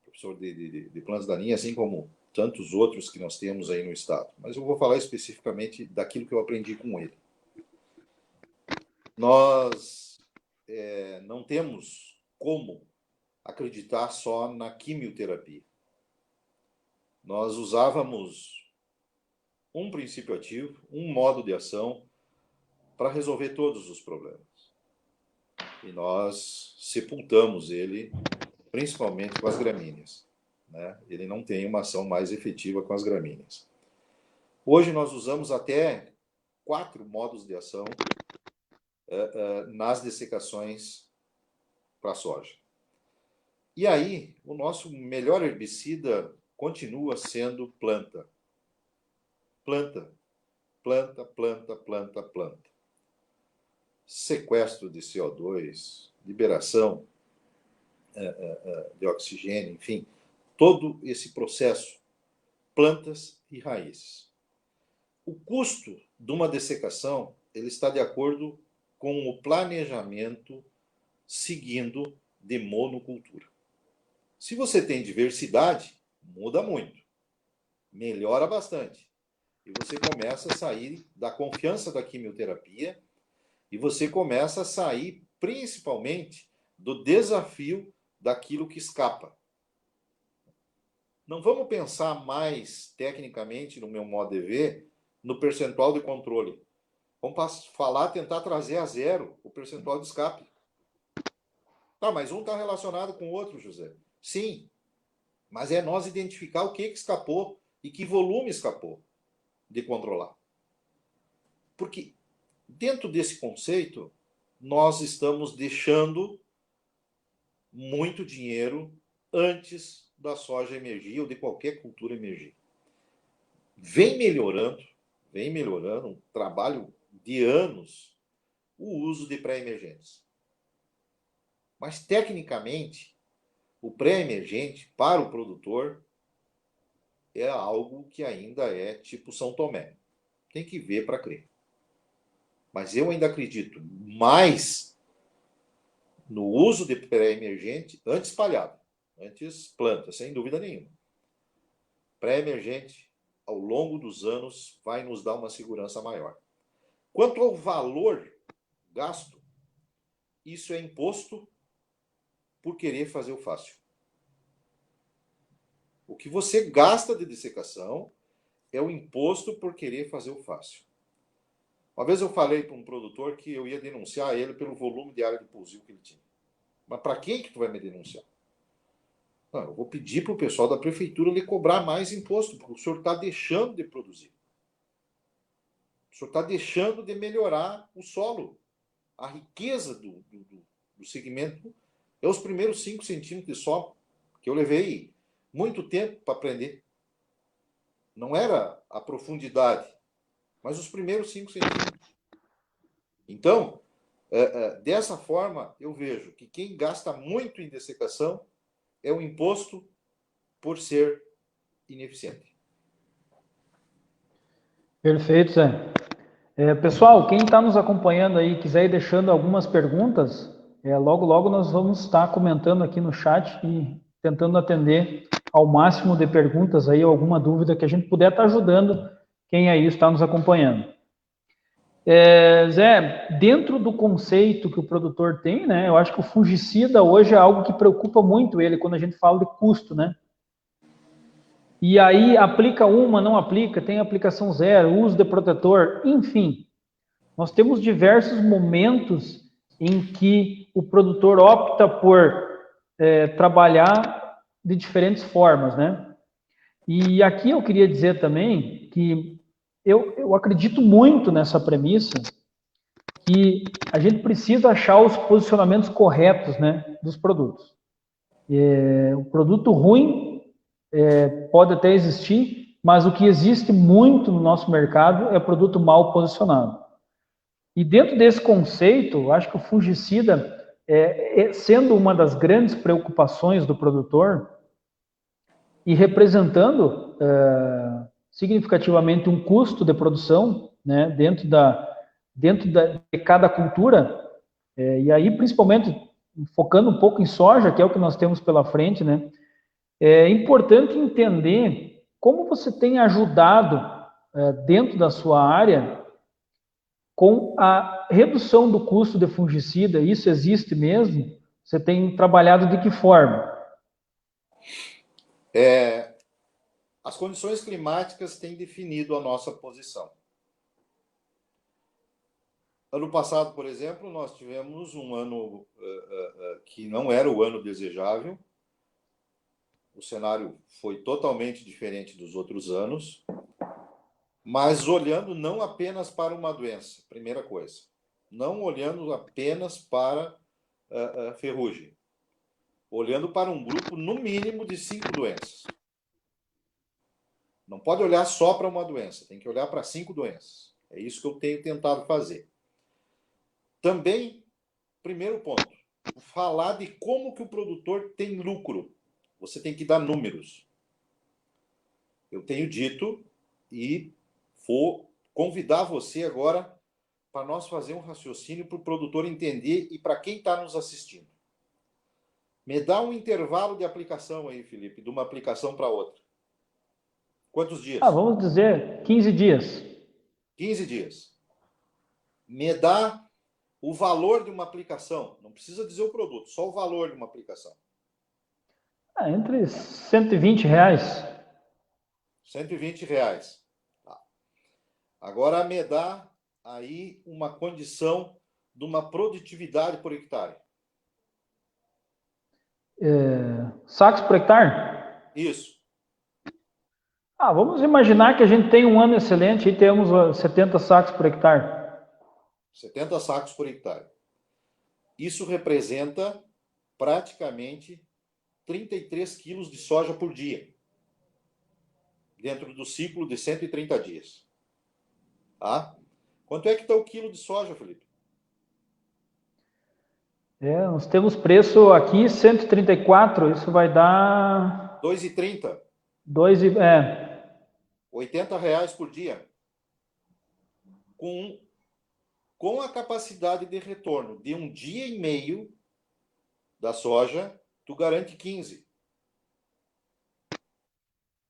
professor de plantas daninhas, assim como tantos outros que nós temos aí no estado. Mas eu vou falar especificamente daquilo que eu aprendi com ele. Nós não temos como acreditar só na quimioterapia. Nós usávamos um princípio ativo, um modo de ação para resolver todos os problemas. E nós sepultamos ele, principalmente com as gramíneas, né? Ele não tem uma ação mais efetiva com as gramíneas. Hoje nós usamos até 4 modos de ação nas dessecações para soja. E aí, o nosso melhor herbicida continua sendo planta. Planta, planta, planta, planta, planta. Sequestro de CO2, liberação de oxigênio, enfim, todo esse processo, plantas e raízes. O custo de uma dessecação ele está de acordo com o planejamento seguindo de monocultura. Se você tem diversidade, muda muito, melhora bastante. E você começa a sair da confiança da quimioterapia e você começa a sair principalmente do desafio daquilo que escapa. Não vamos pensar mais tecnicamente, no meu modo de ver, no percentual de controle. Vamos tentar trazer a zero o percentual de escape. Tá, mas um está relacionado com o outro, José. Sim, mas é nós identificar o que escapou e que volume escapou de controlar. Porque dentro desse conceito, nós estamos deixando muito dinheiro antes da soja emergir ou de qualquer cultura emergir. Vem melhorando, um trabalho de anos, o uso de pré-emergentes. Mas, tecnicamente, o pré-emergente, para o produtor, é algo que ainda é tipo São Tomé. Tem que ver para crer. Mas eu ainda acredito mais no uso de pré-emergente antes espalhado, antes planta, sem dúvida nenhuma. Pré-emergente, ao longo dos anos, vai nos dar uma segurança maior. Quanto ao valor gasto, isso é imposto por querer fazer o fácil. O que você gasta de dessecação é o imposto por querer fazer o fácil. Uma vez eu falei para um produtor que eu ia denunciar ele pelo volume de área de pousio que ele tinha. Mas para quem que tu vai me denunciar? Não, eu vou pedir para o pessoal da prefeitura lhe cobrar mais imposto, porque o senhor está deixando de produzir. O senhor está deixando de melhorar o solo. A riqueza do segmento é os primeiros 5 centímetros de solo, que eu levei muito tempo para aprender. Não era a profundidade, mas os primeiros 5 centímetros. Então, dessa forma, eu vejo que quem gasta muito em dessecação é o imposto por ser ineficiente. Perfeito, Zé. Pessoal, quem está nos acompanhando aí, quiser ir deixando algumas perguntas, logo, logo nós vamos estar comentando aqui no chat e tentando atender ao máximo de perguntas aí, alguma dúvida que a gente puder estar ajudando quem aí está nos acompanhando. Zé, dentro do conceito que o produtor tem, né, eu acho que o fungicida hoje é algo que preocupa muito ele quando a gente fala de custo, né? E aí aplica uma, não aplica, tem aplicação zero, uso de protetor, enfim. Nós temos diversos momentos em que o produtor opta por trabalhar de diferentes formas, né? E aqui eu queria dizer também que eu acredito muito nessa premissa que a gente precisa achar os posicionamentos corretos, né, dos produtos. O produto ruim pode até existir, mas o que existe muito no nosso mercado é produto mal posicionado. E dentro desse conceito, acho que o fungicida, sendo uma das grandes preocupações do produtor e representando significativamente um custo de produção, né, dentro de cada cultura, e aí principalmente focando um pouco em soja, que é o que nós temos pela frente, né, é importante entender como você tem ajudado dentro da sua área com a redução do custo de fungicida. Isso existe mesmo? Você tem trabalhado de que forma? As condições climáticas têm definido a nossa posição. Ano passado, por exemplo, nós tivemos um ano que não era o ano desejável. O cenário foi totalmente diferente dos outros anos, mas olhando não apenas para uma doença, primeira coisa. Não olhando apenas para a ferrugem. Olhando para um grupo, no mínimo, de 5 doenças. Não pode olhar só para uma doença, tem que olhar para 5 doenças. É isso que eu tenho tentado fazer. Também, primeiro ponto, falar de como que o produtor tem lucro. Você tem que dar números. Eu tenho dito e vou convidar você agora para nós fazer um raciocínio para o produtor entender e para quem está nos assistindo. Me dá um intervalo de aplicação aí, Felipe, de uma aplicação para outra. Quantos dias? Vamos dizer 15 dias. 15 dias. Me dá o valor de uma aplicação. Não precisa dizer o produto, só o valor de uma aplicação. Entre R$ 120. R$ 120. Tá. Agora me dá aí uma condição de uma produtividade por hectare. Sacos por hectare? Isso. Vamos imaginar que a gente tem um ano excelente e temos 70 sacos por hectare. 70 sacos por hectare. Isso representa praticamente 33 quilos de soja por dia, dentro do ciclo de 130 dias. Tá? Quanto é que está o quilo de soja, Felipe? Nós temos preço aqui, 134, isso vai dar... 2,30. R$ 80 por dia. Com a capacidade de retorno de 1 dia e meio da soja, tu garante 15.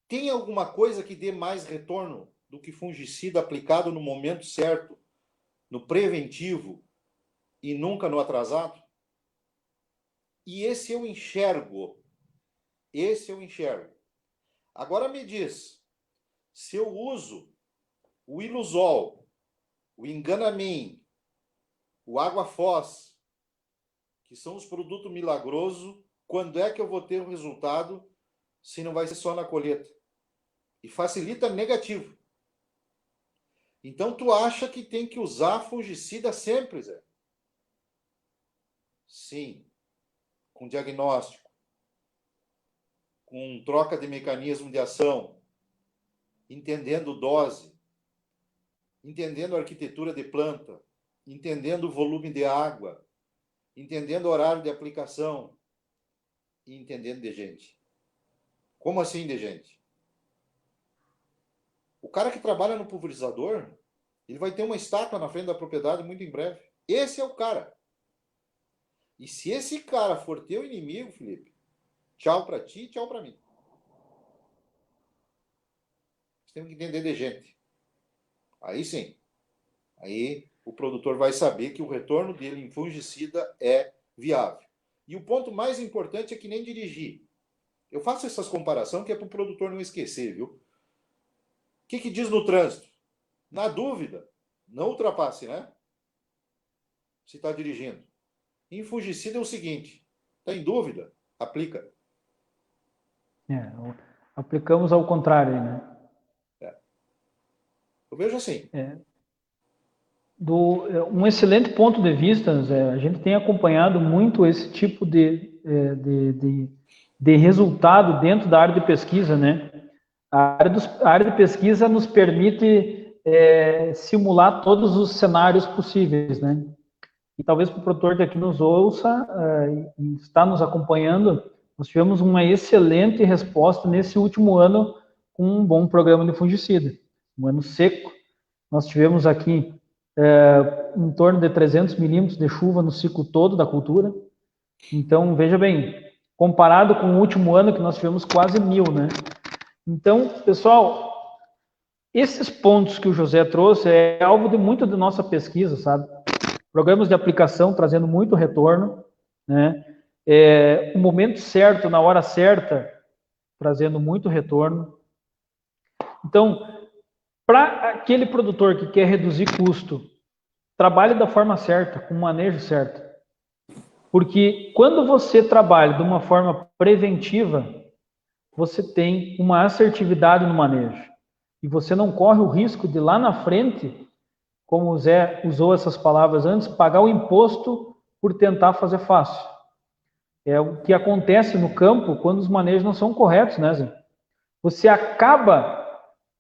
Tem alguma coisa que dê mais retorno do que fungicida aplicado no momento certo, no preventivo e nunca no atrasado? E esse eu enxergo. Agora me diz, se eu uso o Ilusol, o Enganamin, o Água-Foz, que são os produtos milagrosos, quando é que eu vou ter o resultado se não vai ser só na colheita? E facilita negativo. Então, tu acha que tem que usar fungicida sempre, Zé? Sim. Com diagnóstico. Com troca de mecanismo de ação. Entendendo dose. Entendendo a arquitetura de planta. Entendendo o volume de água. Entendendo o horário de aplicação. E entendendo de gente. Como assim de gente? O cara que trabalha no pulverizador, ele vai ter uma estátua na frente da propriedade muito em breve. Esse é o cara. E se esse cara for teu inimigo, Felipe, tchau para ti, tchau para mim. Nós temos que entender de gente. Aí sim. Aí o produtor vai saber que o retorno dele em fungicida é viável. E o ponto mais importante é que nem dirigir. Eu faço essas comparações que é para o produtor não esquecer, viu? O que diz no trânsito? Na dúvida, não ultrapasse, né? Se está dirigindo. Em fungicida é o seguinte, está em dúvida? Aplica. Aplicamos ao contrário, né? Eu vejo assim. Um excelente ponto de vista, Zé, a gente tem acompanhado muito esse tipo de resultado dentro da área de pesquisa, né? A área de pesquisa nos permite simular todos os cenários possíveis, né? E talvez para o produtor que aqui nos ouça e está nos acompanhando, nós tivemos uma excelente resposta nesse último ano com um bom programa de fungicida. Um ano seco, nós tivemos aqui em torno de 300 milímetros de chuva no ciclo todo da cultura. Então, veja bem, comparado com o último ano que nós tivemos quase 1.000, né? Então, pessoal, esses pontos que o José trouxe é alvo de muito da nossa pesquisa, sabe? Programas de aplicação trazendo muito retorno, né? O momento certo, na hora certa, trazendo muito retorno. Então, para aquele produtor que quer reduzir custo, trabalhe da forma certa, com o manejo certo. Porque quando você trabalha de uma forma preventiva, você tem uma assertividade no manejo. E você não corre o risco de lá na frente, como o Zé usou essas palavras antes, pagar o imposto por tentar fazer fácil. É o que acontece no campo quando os manejos não são corretos, né, Zé? Você acaba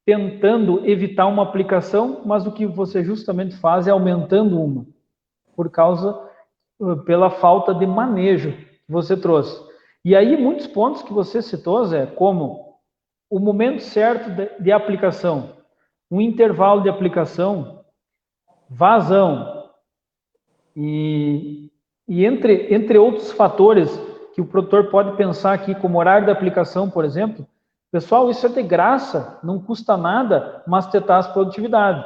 tentando evitar uma aplicação, mas o que você justamente faz é aumentando uma, pela falta de manejo que você trouxe. E aí, muitos pontos que você citou, Zé, como o momento certo de aplicação, um intervalo de aplicação, vazão, e entre outros fatores que o produtor pode pensar aqui como horário de aplicação, por exemplo, pessoal, isso é de graça, não custa nada mastetar as produtividades.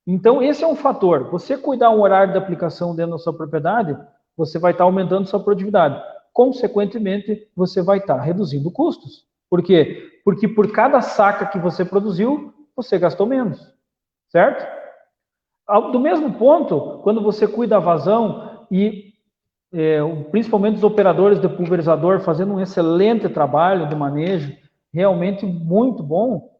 Então, esse é um fator. Você cuidar um horário de aplicação dentro da sua propriedade, você vai estar aumentando sua produtividade. Consequentemente, você vai estar reduzindo custos. Por quê? Porque por cada saca que você produziu, você gastou menos. Certo? Do mesmo ponto, quando você cuida da vazão e principalmente os operadores de pulverizador fazendo um excelente trabalho de manejo, realmente muito bom,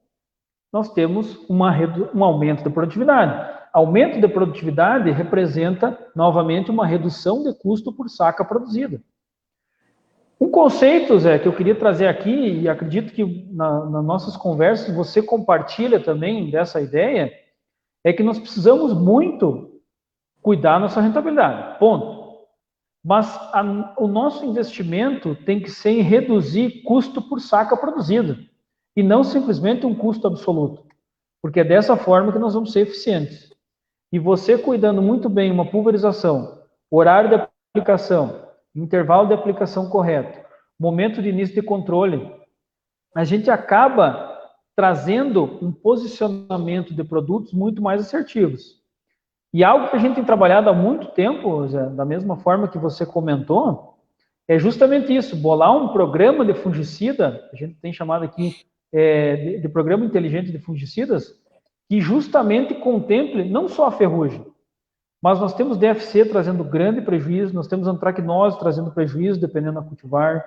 nós temos um aumento de produtividade. Aumento de produtividade representa, novamente, uma redução de custo por saca produzida. Um conceito, Zé, que eu queria trazer aqui, e acredito que nas nossas conversas você compartilha também dessa ideia, é que nós precisamos muito cuidar da nossa rentabilidade, ponto. Mas o nosso investimento tem que ser em reduzir custo por saca produzida, e não simplesmente um custo absoluto, porque é dessa forma que nós vamos ser eficientes. E você cuidando muito bem uma pulverização, horário de aplicação, intervalo de aplicação correto, momento de início de controle, a gente acaba trazendo um posicionamento de produtos muito mais assertivos. E algo que a gente tem trabalhado há muito tempo, Zé, da mesma forma que você comentou, é justamente isso, bolar um programa de fungicida, a gente tem chamado aqui de programa inteligente de fungicidas, que justamente contemple não só a ferrugem, mas nós temos DFC trazendo grande prejuízo, nós temos antracnose trazendo prejuízo, dependendo da cultivar.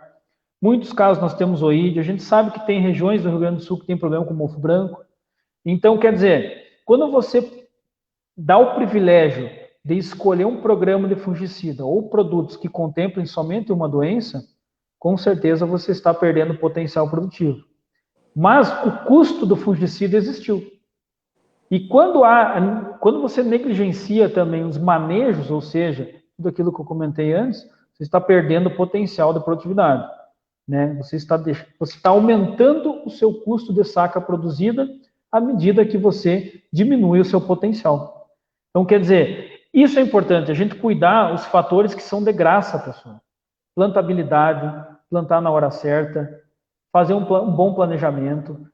Muitos casos nós temos oídio, a gente sabe que tem regiões do Rio Grande do Sul que tem problema com mofo branco. Então, quer dizer, quando você dá o privilégio de escolher um programa de fungicida ou produtos que contemplem somente uma doença, com certeza você está perdendo potencial produtivo. Mas o custo do fungicida existiu. E quando você negligencia também os manejos, ou seja, tudo aquilo que eu comentei antes, você está perdendo o potencial de produtividade. Né? Você está aumentando o seu custo de saca produzida à medida que você diminui o seu potencial. Então, quer dizer, isso é importante, a gente cuidar os fatores que são de graça, pessoal. Plantabilidade, plantar na hora certa, fazer um bom planejamento,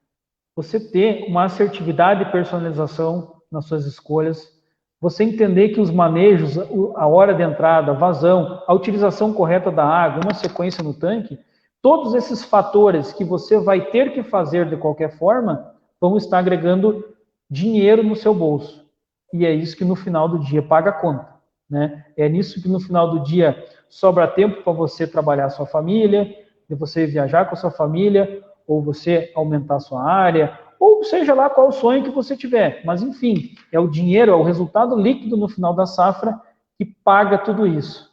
você ter uma assertividade e personalização nas suas escolhas, você entender que os manejos, a hora de entrada, a vazão, a utilização correta da água, uma sequência no tanque, todos esses fatores que você vai ter que fazer de qualquer forma, vão estar agregando dinheiro no seu bolso. E é isso que no final do dia paga a conta. Né? É nisso que no final do dia sobra tempo para você trabalhar a sua família, de você viajar com a sua família, ou você aumentar a sua área, ou seja lá qual o sonho que você tiver. Mas, enfim, é o dinheiro, é o resultado líquido no final da safra que paga tudo isso.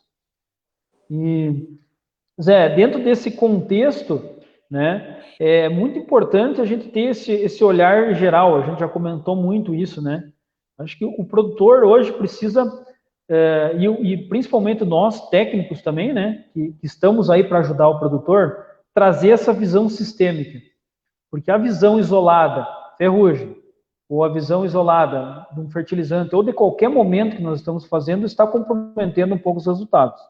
E, Zé, dentro desse contexto, né, é muito importante a gente ter esse olhar geral, a gente já comentou muito isso, né? Acho que o produtor hoje precisa, e principalmente nós, técnicos também, né, que estamos aí para ajudar o produtor, trazer essa visão sistêmica. Porque a visão isolada, ferrugem, ou a visão isolada de um fertilizante, ou de qualquer momento que nós estamos fazendo, está comprometendo um pouco os resultados.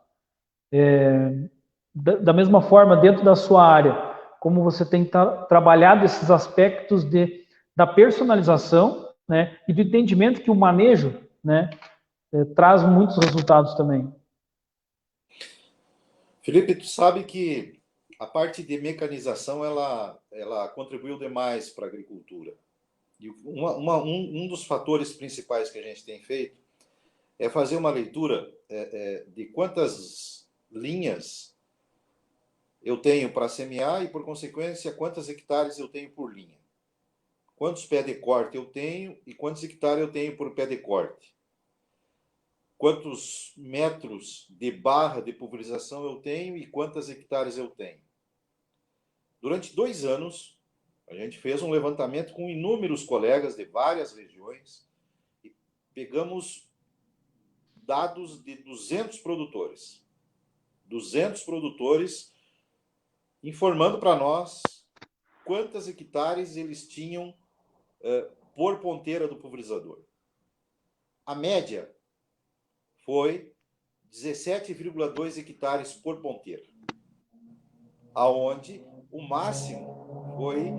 Da mesma forma, dentro da sua área, como você tem trabalhado esses aspectos da personalização, né, e do entendimento que o manejo, né, traz muitos resultados também. Felipe, tu sabe que a parte de mecanização ela contribuiu demais para a agricultura. E um dos fatores principais que a gente tem feito é fazer uma leitura de quantas linhas eu tenho para semear e, por consequência, quantos hectares eu tenho por linha. Quantos pés de corte eu tenho e quantos hectares eu tenho por pé de corte. Quantos metros de barra de pulverização eu tenho e quantas hectares eu tenho. Durante 2 anos, a gente fez um levantamento com inúmeros colegas de várias regiões e pegamos dados de 200 produtores. 200 produtores informando para nós quantas hectares eles tinham por ponteira do pulverizador. A média foi 17,2 hectares por ponteira. aonde o máximo foi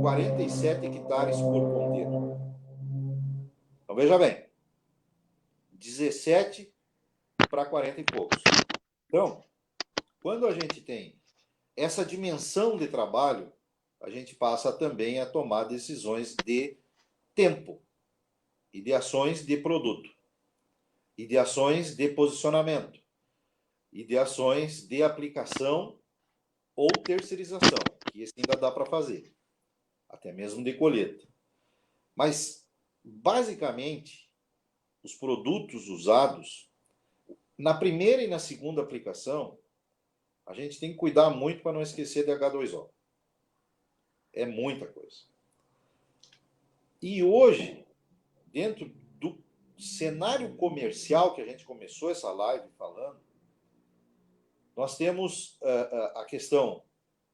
47 hectares por ponteiro. Então, veja bem, 17 para 40 e poucos. Então, quando a gente tem essa dimensão de trabalho, a gente passa também a tomar decisões de tempo e de ações de produto, e de ações de posicionamento, e de ações de aplicação ou terceirização, que esse ainda dá para fazer, até mesmo de colheita. Mas, basicamente, os produtos usados, na primeira e na segunda aplicação, a gente tem que cuidar muito para não esquecer de H2O. É muita coisa. E hoje, dentro do cenário comercial que a gente começou essa live falando, nós temos a questão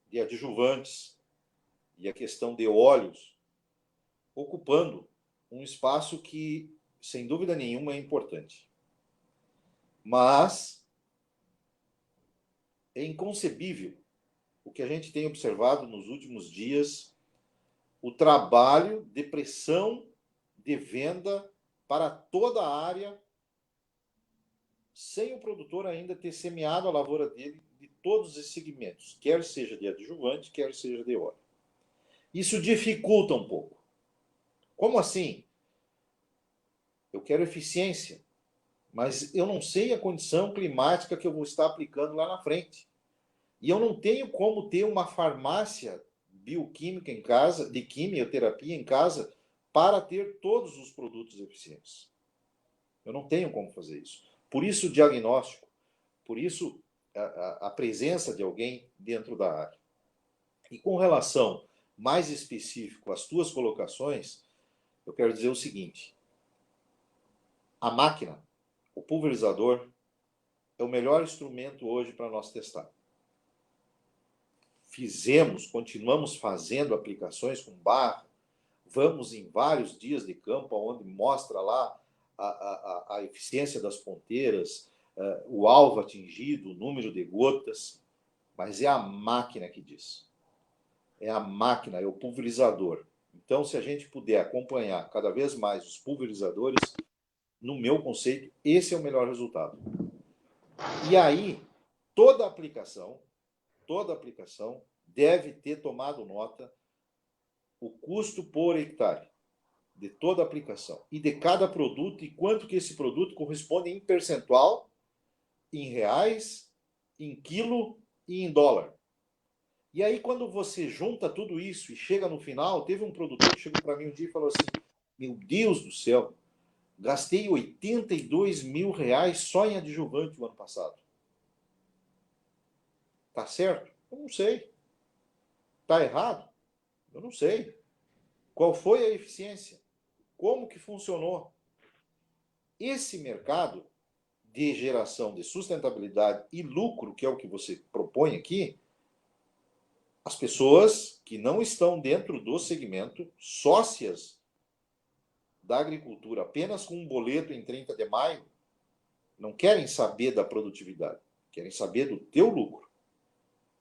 de adjuvantes e a questão de óleos ocupando um espaço que, sem dúvida nenhuma, é importante. Mas é inconcebível o que a gente tem observado nos últimos dias, o trabalho de pressão de venda para toda a área, sem o produtor ainda ter semeado a lavoura dele de todos os segmentos, quer seja de adjuvante, quer seja de óleo. Isso dificulta um pouco. Como assim? Eu quero eficiência, mas eu não sei a condição climática que eu vou estar aplicando lá na frente. E eu não tenho como ter uma farmácia bioquímica em casa, de quimioterapia em casa, para ter todos os produtos eficientes. Eu não tenho como fazer isso. Por isso o diagnóstico, por isso a presença de alguém dentro da área. E com relação mais específico às tuas colocações, eu quero dizer o seguinte: a máquina, o pulverizador, é o melhor instrumento hoje para nós testar. Continuamos fazendo aplicações com barra, vamos em vários dias de campo, onde mostra lá a eficiência das ponteiras, o alvo atingido, o número de gotas, mas é a máquina que diz. É a máquina, é o pulverizador. Então, se a gente puder acompanhar cada vez mais os pulverizadores, no meu conceito, esse é o melhor resultado. E aí, toda aplicação deve ter tomado nota o custo por hectare de toda aplicação e de cada produto e quanto que esse produto corresponde em percentual, em reais, em quilo e em dólar. E aí, quando você junta tudo isso e chega no final, teve um produtor que chegou para mim um dia e falou assim: meu Deus do céu, gastei R$82 mil só em adjuvante o ano passado. Tá certo? Eu não sei. Tá errado? Eu não sei. Qual foi a eficiência? Como que funcionou? Esse mercado de geração de sustentabilidade e lucro, que é o que você propõe aqui, as pessoas que não estão dentro do segmento, sócias da agricultura, apenas com um boleto em 30 de maio, não querem saber da produtividade, querem saber do teu lucro,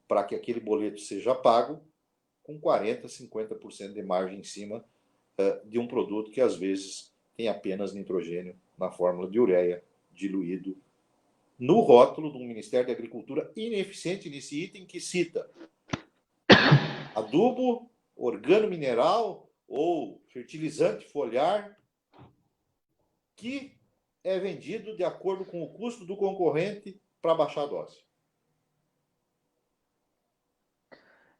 para que aquele boleto seja pago com 40%, 50% de margem em cima de um produto que às vezes tem apenas nitrogênio na fórmula de ureia diluído no rótulo do Ministério da Agricultura, ineficiente nesse item que cita adubo, organomineral ou fertilizante foliar, que é vendido de acordo com o custo do concorrente para baixar a dose.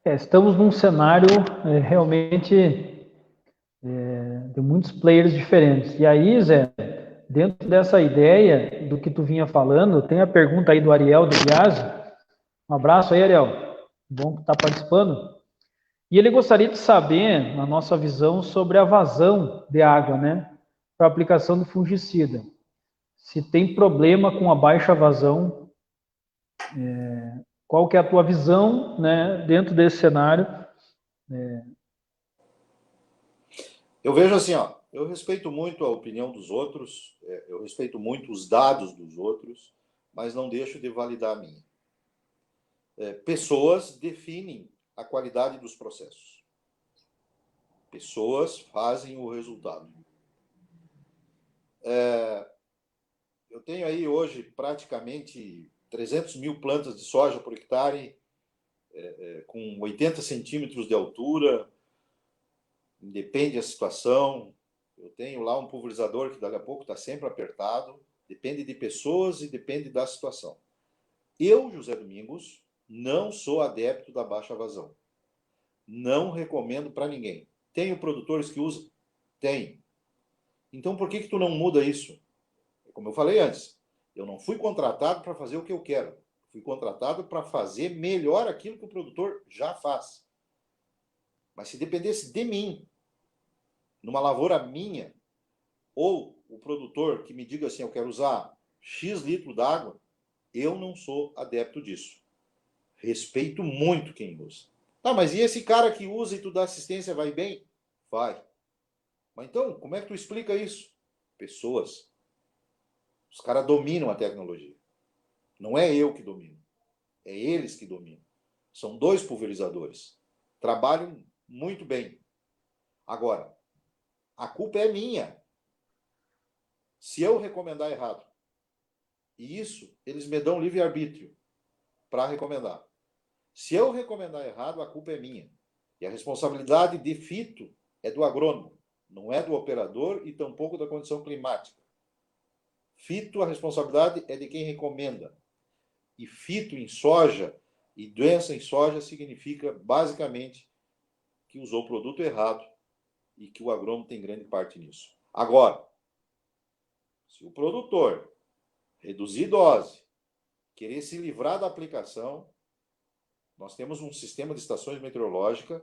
Estamos num cenário realmente de muitos players diferentes. E aí, Zé, dentro dessa ideia do que tu vinha falando, tem a pergunta aí do Ariel de Biasi. Um abraço aí, Ariel. Bom que está participando. E ele gostaria de saber, na nossa visão, sobre a vazão de água, né? Para a aplicação do fungicida. Se tem problema com a baixa vazão, qual que é a tua visão, né, dentro desse cenário? Eu vejo assim, ó, eu respeito muito a opinião dos outros, eu respeito muito os dados dos outros, mas não deixo de validar a minha. pessoas definem a qualidade dos processos. Pessoas fazem o resultado. Eu tenho aí hoje praticamente 300 mil plantas de soja por hectare, com 80 centímetros de altura, depende da situação. Eu tenho lá um pulverizador que daqui a pouco está sempre apertado, depende de pessoas e depende da situação. Eu, José Domingos, não sou adepto da baixa vazão. Não recomendo para ninguém. Tenho produtores que usam? Tem. Então, por que tu não muda isso? Como eu falei antes, eu não fui contratado para fazer o que eu quero. Fui contratado para fazer melhor aquilo que o produtor já faz. Mas se dependesse de mim, numa lavoura minha, ou o produtor que me diga assim, eu quero usar X litro d'água, eu não sou adepto disso. Respeito muito quem usa. Ah, mas e esse cara que usa e tu dá assistência, vai bem? Vai. Mas então, como é que tu explica isso? Pessoas. Os caras dominam a tecnologia. Não é eu que domino. É eles que dominam. São 2 pulverizadores. Trabalham muito bem. Agora, a culpa é minha. Se eu recomendar errado, e isso, eles me dão livre-arbítrio para recomendar. Se eu recomendar errado, a culpa é minha. E a responsabilidade de fito é do agrônomo, não é do operador e tampouco da condição climática. Fito, a responsabilidade é de quem recomenda. E fito em soja e doença em soja significa, basicamente, que usou o produto errado e que o agrônomo tem grande parte nisso. Agora, se o produtor reduzir dose, querer se livrar da aplicação, nós temos um sistema de estações meteorológicas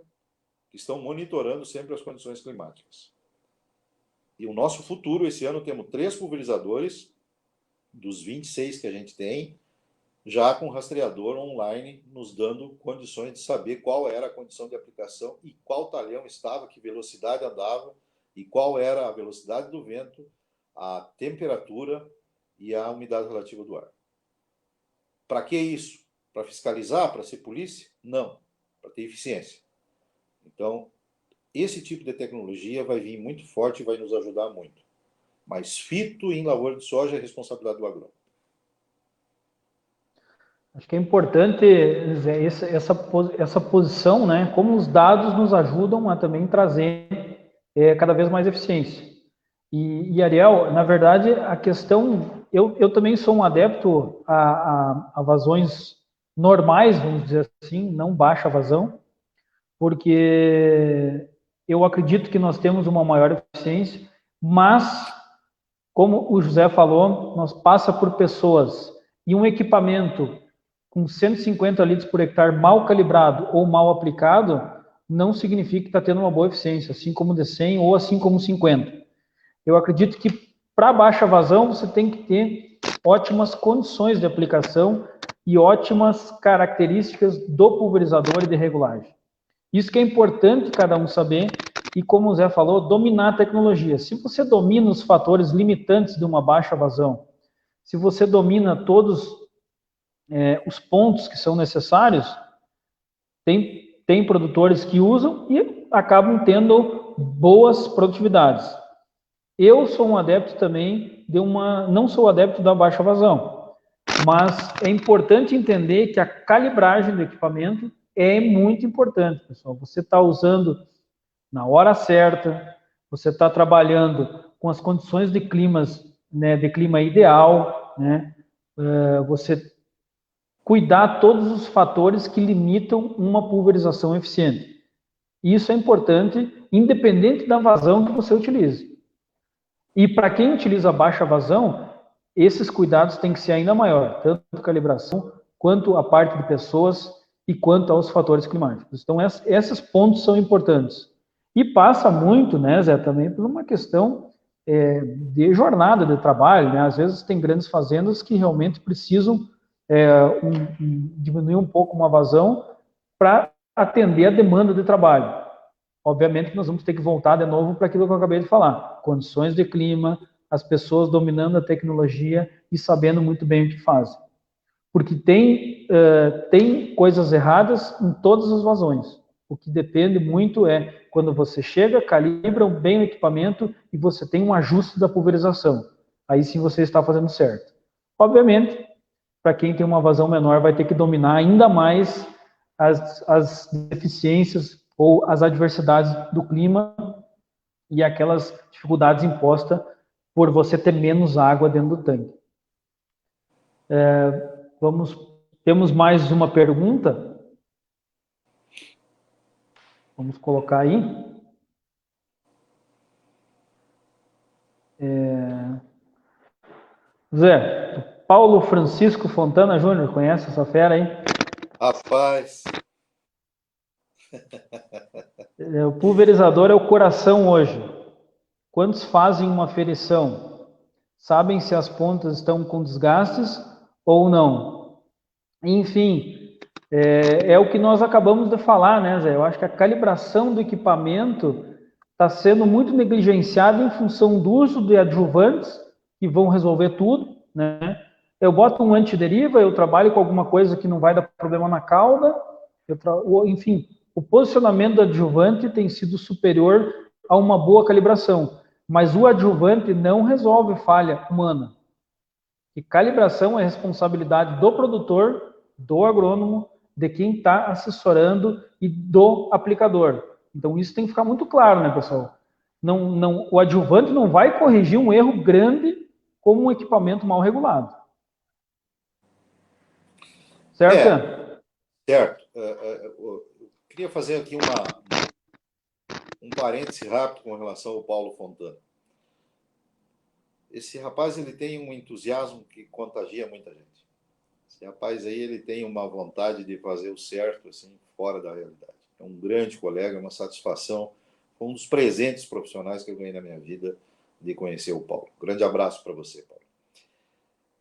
que estão monitorando sempre as condições climáticas. E o nosso futuro, esse ano, temos 3 pulverizadores, dos 26 que a gente tem, já com rastreador online, nos dando condições de saber qual era a condição de aplicação e qual talhão estava, que velocidade andava, e qual era a velocidade do vento, a temperatura e a umidade relativa do ar. Para que isso? Para fiscalizar? Para ser polícia? Não. Para ter eficiência. Então, esse tipo de tecnologia vai vir muito forte e vai nos ajudar muito. Mas fito em lavoura de soja é responsabilidade do agrônomo. Acho que é importante, Zé, essa posição, né? Como os dados nos ajudam a também trazer cada vez mais eficiência. E Ariel, na verdade, a questão... Eu também sou um adepto a vazões normais, vamos dizer assim, não baixa vazão, porque eu acredito que nós temos uma maior eficiência, mas, como o José falou, nós passa por pessoas e um equipamento com 150 litros por hectare mal calibrado ou mal aplicado, não significa que está tendo uma boa eficiência, assim como de 100 ou assim como 50. Eu acredito que para baixa vazão você tem que ter ótimas condições de aplicação e ótimas características do pulverizador e de regulagem. Isso que é importante cada um saber e, como o Zé falou, dominar a tecnologia. Se você domina os fatores limitantes de uma baixa vazão, se você domina todos os pontos que são necessários, tem produtores que usam e acabam tendo boas produtividades. Eu sou um adepto também não sou adepto da baixa vazão, mas é importante entender que a calibragem do equipamento é muito importante, pessoal. Você está usando na hora certa, você está trabalhando com as condições de de clima ideal, né? Você cuidar todos os fatores que limitam uma pulverização eficiente. Isso é importante, independente da vazão que você utilize. E para quem utiliza baixa vazão, esses cuidados têm que ser ainda maior, tanto a calibração, quanto a parte de pessoas e quanto aos fatores climáticos. Então, esses pontos são importantes. E passa muito, né, Zé, também por uma questão de jornada de trabalho, né? Às vezes tem grandes fazendas que realmente precisam diminuir um pouco uma vazão para atender a demanda de trabalho. Obviamente que nós vamos ter que voltar de novo para aquilo que eu acabei de falar. Condições de clima, as pessoas dominando a tecnologia e sabendo muito bem o que fazem. porque tem coisas erradas em todas as vazões. O que depende muito é quando você chega, calibra bem o equipamento e você tem um ajuste da pulverização. Aí sim você está fazendo certo. Obviamente, para quem tem uma vazão menor, vai ter que dominar ainda mais as deficiências ou as adversidades do clima e aquelas dificuldades impostas por você ter menos água dentro do tanque. Temos mais uma pergunta? Vamos colocar aí. Zé, Paulo Francisco Fontana Júnior, conhece essa fera aí? Rapaz, O pulverizador é o coração hoje. Quantos fazem uma ferição? Sabem se as pontas estão com desgastes ou não? Enfim, é o que nós acabamos de falar, né, Zé? Eu acho que a calibração do equipamento está sendo muito negligenciada em função do uso de adjuvantes que vão resolver tudo, né? Eu boto um antideriva, eu trabalho com alguma coisa que não vai dar problema na cauda, enfim, o posicionamento do adjuvante tem sido superior a uma boa calibração, mas o adjuvante não resolve falha humana. E calibração é responsabilidade do produtor, do agrônomo, de quem está assessorando e do aplicador. Então isso tem que ficar muito claro, né, pessoal? O adjuvante não vai corrigir um erro grande como um equipamento mal regulado. Certo? Certo. Eu queria fazer aqui um parêntese rápido com relação ao Paulo Fontana. Esse rapaz, ele tem um entusiasmo que contagia muita gente. Esse rapaz aí, ele tem uma vontade de fazer o certo, assim, fora da realidade. É um grande colega, uma satisfação. Foi um dos presentes profissionais que eu ganhei na minha vida de conhecer o Paulo. Grande abraço para você, Paulo.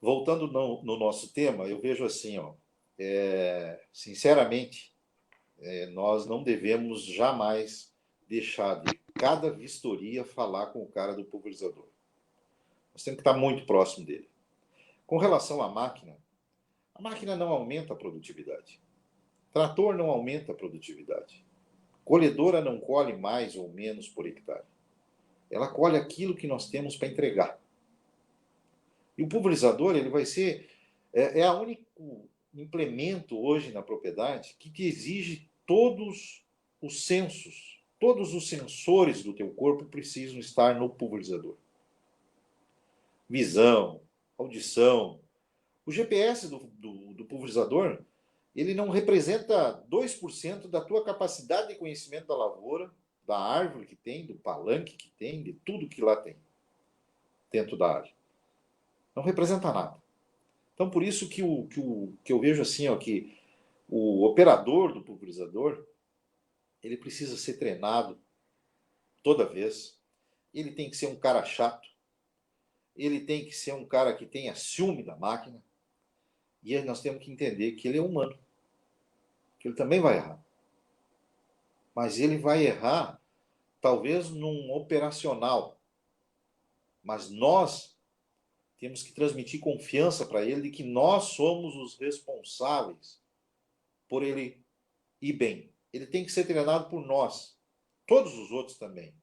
Voltando no nosso tema, eu vejo assim, ó, sinceramente, nós não devemos jamais deixar de cada vistoria falar com o cara do pulverizador. Nós temos que estar muito próximo dele. Com relação à máquina, a máquina não aumenta a produtividade. Trator não aumenta a produtividade. Colhedora não colhe mais ou menos por hectare. Ela colhe aquilo que nós temos para entregar. E o pulverizador, ele vai ser o único implemento hoje na propriedade que te exige todos os sensos, todos os sensores do teu corpo precisam estar no pulverizador. Visão, audição. O GPS do pulverizador, ele não representa 2% da tua capacidade de conhecimento da lavoura, da árvore que tem, do palanque que tem, de tudo que lá tem dentro da área. Não representa nada. Então, por isso que eu vejo assim, ó, que o operador do pulverizador, ele precisa ser treinado toda vez. Ele tem que ser um cara chato. Ele tem que ser um cara que tenha ciúme da máquina. E aí nós temos que entender que ele é humano. Que ele também vai errar. Mas ele vai errar, talvez num operacional. Mas nós temos que transmitir confiança para ele de que nós somos os responsáveis por ele ir bem. Ele tem que ser treinado por nós. Todos os outros também.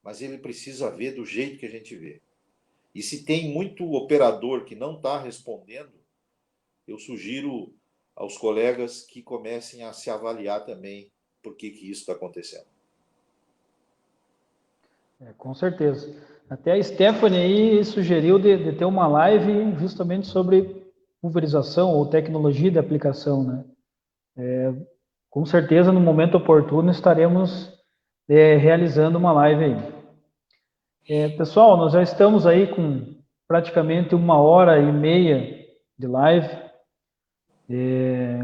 Mas ele precisa ver do jeito que a gente vê. E se tem muito operador que não está respondendo, eu sugiro aos colegas que comecem a se avaliar também por que isso está acontecendo. Com certeza. Até a Stephanie aí sugeriu de ter uma live justamente sobre pulverização ou tecnologia de aplicação, né? Com certeza, no momento oportuno, estaremos realizando uma live aí. Pessoal, nós já estamos aí com praticamente 1h30 de live.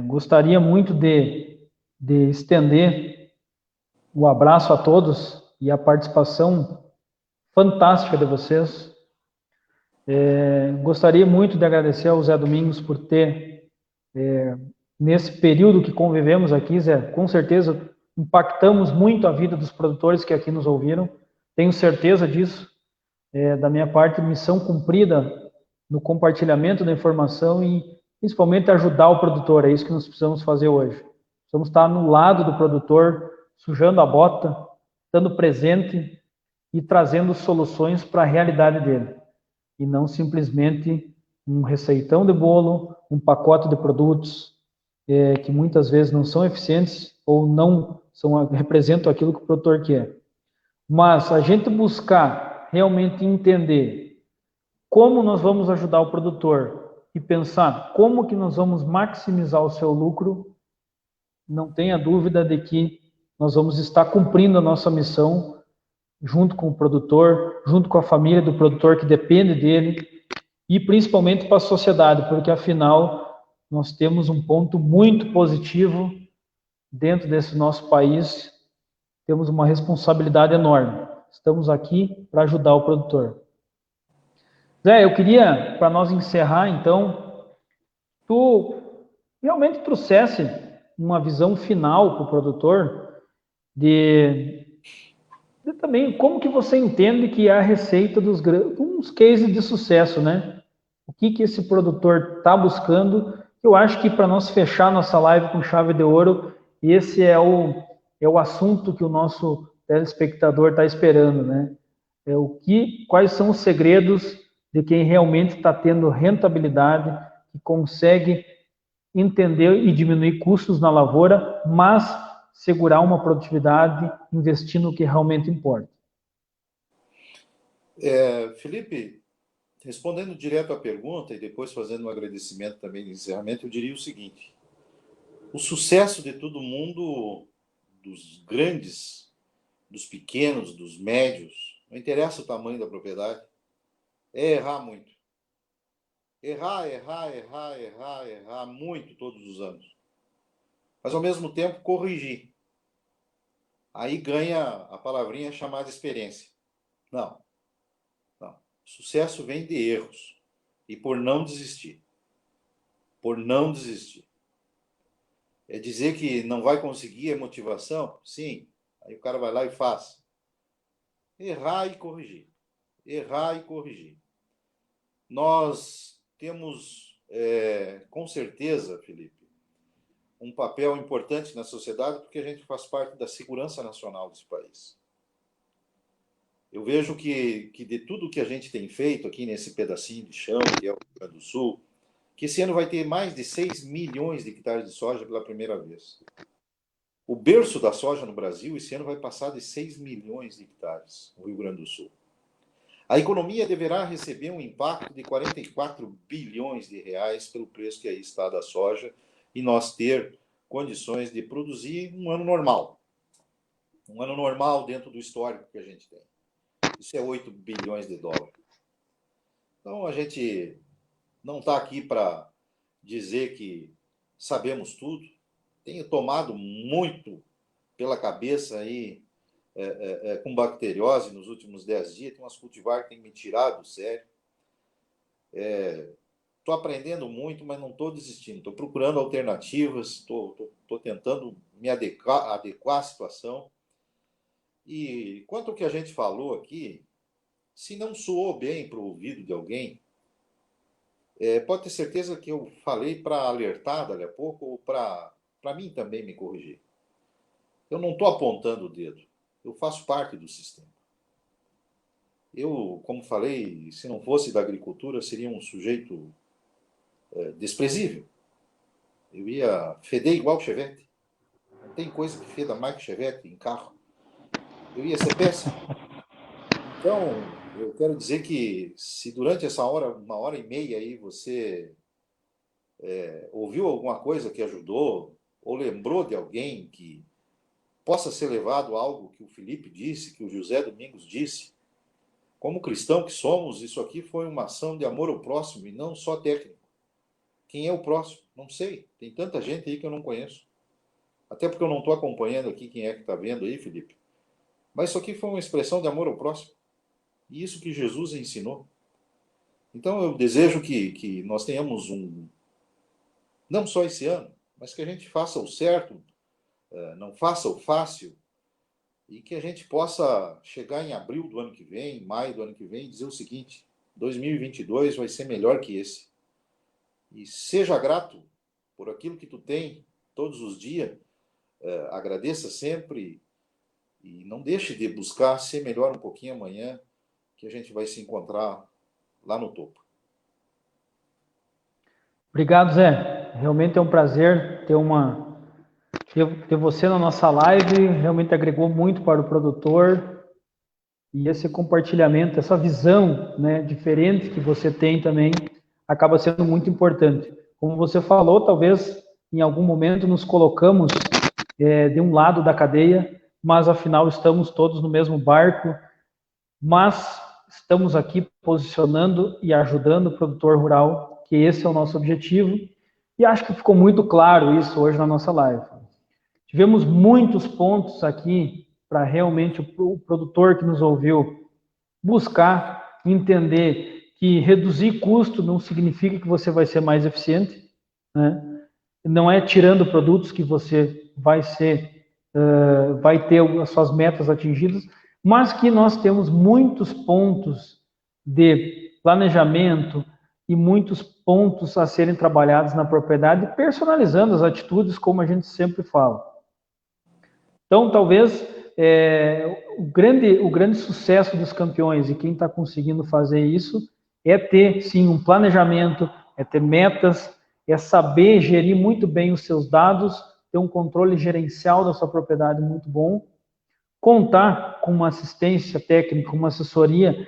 Gostaria muito de estender o abraço a todos e a participação fantástica de vocês. Gostaria muito de agradecer ao Zé Domingos por ter, nesse período que convivemos aqui, Zé, com certeza impactamos muito a vida dos produtores que aqui nos ouviram. Tenho certeza disso. Da minha parte, missão cumprida no compartilhamento da informação e principalmente ajudar o produtor, é isso que nós precisamos fazer hoje. Precisamos estar no lado do produtor, sujando a bota, dando presente e trazendo soluções para a realidade dele. E não simplesmente um receitão de bolo, um pacote de produtos que muitas vezes não são eficientes ou não representam aquilo que o produtor quer. Mas a gente buscar realmente entender como nós vamos ajudar o produtor e pensar como que nós vamos maximizar o seu lucro, não tenha dúvida de que nós vamos estar cumprindo a nossa missão junto com o produtor, junto com a família do produtor que depende dele e principalmente para a sociedade, porque afinal nós temos um ponto muito positivo dentro desse nosso país, temos uma responsabilidade enorme. Estamos aqui para ajudar o produtor. Zé, eu queria, para nós encerrar, então, tu realmente trouxesse uma visão final para o produtor de também como que você entende que é a receita dos uns cases de sucesso, né? O que que esse produtor está buscando? Eu acho que para nós fechar nossa live com chave de ouro, esse é o assunto que o nosso telespectador está esperando, né? Quais são os segredos de quem realmente está tendo rentabilidade, que consegue entender e diminuir custos na lavoura, mas segurar uma produtividade, investir no que realmente importa. Felipe, respondendo direto à pergunta e depois fazendo um agradecimento também de encerramento, eu diria o seguinte: o sucesso de todo mundo, dos grandes, dos pequenos, dos médios, não interessa o tamanho da propriedade, é errar muito. Errar, errar, errar, errar, errar muito todos os anos. Mas, ao mesmo tempo, corrigir. Aí ganha a palavrinha chamada experiência. Não. Sucesso vem de erros. E por não desistir. Por não desistir. É dizer que não vai conseguir a motivação? Sim. Aí o cara vai lá e faz. Errar e corrigir. Errar e corrigir. Nós temos, com certeza, Felipe, um papel importante na sociedade porque a gente faz parte da segurança nacional desse país. Eu vejo que de tudo que a gente tem feito aqui nesse pedacinho de chão, que é o Rio Grande do Sul, que esse ano vai ter mais de 6 milhões de hectares de soja pela primeira vez. O berço da soja no Brasil, esse ano vai passar de 6 milhões de hectares no Rio Grande do Sul. A economia deverá receber um impacto de 44 bilhões de reais pelo preço que aí está da soja e nós ter condições de produzir um ano normal. Um ano normal dentro do histórico que a gente tem. Isso é 8 bilhões de dólares. Então, a gente não está aqui para dizer que sabemos tudo. Tenho tomado muito pela cabeça aí com bacteriose nos últimos 10 dias. Tem umas cultivares que têm me tirado do sério. Estou aprendendo muito, mas não estou desistindo. Estou procurando alternativas, estou tentando me adequar à situação. E quanto ao que a gente falou aqui, se não soou bem para o ouvido de alguém, pode ter certeza que eu falei para alertar daqui a pouco ou para mim também me corrigir. Eu não estou apontando o dedo. Eu faço parte do sistema. Eu, como falei, se não fosse da agricultura, seria um sujeito desprezível. Eu ia feder igual Chevette. Não tem coisa que feda mais que Chevette em carro. Eu ia ser péssimo. Então, eu quero dizer que se durante essa hora, 1h30 aí, você ouviu alguma coisa que ajudou ou lembrou de alguém que possa ser levado a algo que o Felipe disse, que o José Domingos disse, como cristão que somos, isso aqui foi uma ação de amor ao próximo e não só técnico. Quem é o próximo? Não sei. Tem tanta gente aí que eu não conheço. Até porque eu não estou acompanhando aqui quem é que está vendo aí, Felipe. Mas isso aqui foi uma expressão de amor ao próximo. E isso que Jesus ensinou. Então eu desejo que nós tenhamos não só esse ano, mas que a gente faça o certo, não faça o fácil, e que a gente possa chegar em abril do ano que vem, em maio do ano que vem, e dizer o seguinte: 2022 vai ser melhor que esse. E seja grato por aquilo que tu tem todos os dias. Agradeça sempre e não deixe de buscar ser melhor um pouquinho amanhã, que a gente vai se encontrar lá no topo. Obrigado, Zé. Realmente é um prazer ter você na nossa live. Realmente agregou muito para o produtor. E esse compartilhamento, essa visão, né, diferente que você tem também, acaba sendo muito importante. Como você falou, talvez em algum momento nos colocamos de um lado da cadeia, mas afinal estamos todos no mesmo barco, mas estamos aqui posicionando e ajudando o produtor rural, que esse é o nosso objetivo, e acho que ficou muito claro isso hoje na nossa live. Tivemos muitos pontos aqui para realmente o produtor que nos ouviu buscar entender que reduzir custo não significa que você vai ser mais eficiente, né? Não é tirando produtos que você vai ter as suas metas atingidas, mas que nós temos muitos pontos de planejamento e muitos pontos a serem trabalhados na propriedade, personalizando as atitudes, como a gente sempre fala. Então, talvez o grande sucesso dos campeões e quem está conseguindo fazer isso é ter, sim, um planejamento, é ter metas, é saber gerir muito bem os seus dados, ter um controle gerencial da sua propriedade muito bom, contar com uma assistência técnica, uma assessoria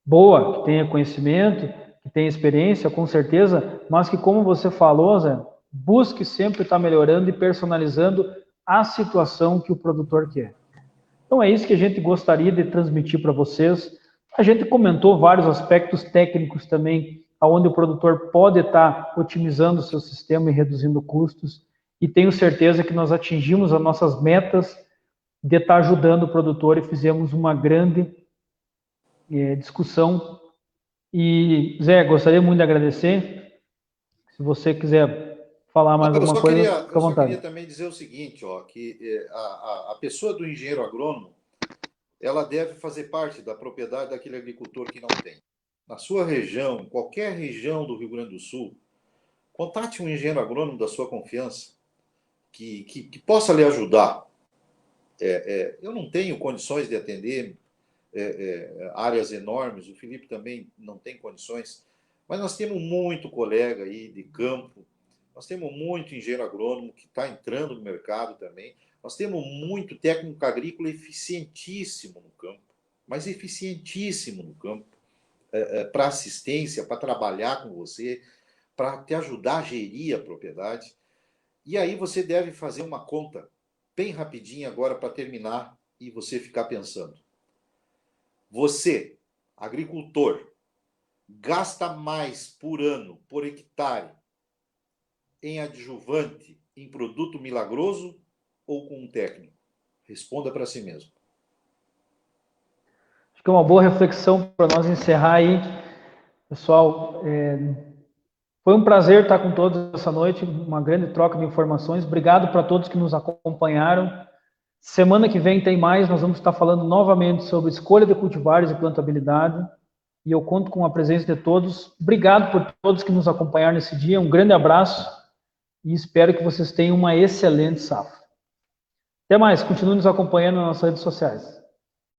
boa, que tenha conhecimento, que tenha experiência, com certeza, mas que, como você falou, Zé, busque sempre estar melhorando e personalizando a situação que o produtor quer. Então é isso que a gente gostaria de transmitir para vocês. A gente comentou vários aspectos técnicos também, onde o produtor pode estar otimizando o seu sistema e reduzindo custos, e tenho certeza que nós atingimos as nossas metas de estar ajudando o produtor e fizemos uma grande discussão. E, Zé, gostaria muito de agradecer. Se você quiser falar mais alguma coisa, fica à Eu só queria vontade. também dizer o seguinte, ó, que a pessoa do engenheiro agrônomo, ela deve fazer parte da propriedade daquele agricultor que não tem. Na sua região, qualquer região do Rio Grande do Sul, contate um engenheiro agrônomo da sua confiança, que possa lhe ajudar. Eu não tenho condições de atender áreas enormes, o Felipe também não tem condições, mas nós temos muito colega aí de campo, nós temos muito engenheiro agrônomo que está entrando no mercado também, nós temos muito técnico agrícola eficientíssimo no campo, mas eficientíssimo no campo, para assistência, para trabalhar com você, para te ajudar a gerir a propriedade. E aí você deve fazer uma conta bem rapidinho agora para terminar e você ficar pensando. Você, agricultor, gasta mais por ano, por hectare, em adjuvante, em produto milagroso ou com um técnico? Responda para si mesmo. Acho que é uma boa reflexão para nós encerrar aí. Pessoal, foi um prazer estar com todos essa noite, uma grande troca de informações. Obrigado para todos que nos acompanharam. Semana que vem tem mais, nós vamos estar falando novamente sobre escolha de cultivares e plantabilidade. E eu conto com a presença de todos. Obrigado por todos que nos acompanharam nesse dia. Um grande abraço e espero que vocês tenham uma excelente safra. Até mais, continue nos acompanhando nas nossas redes sociais.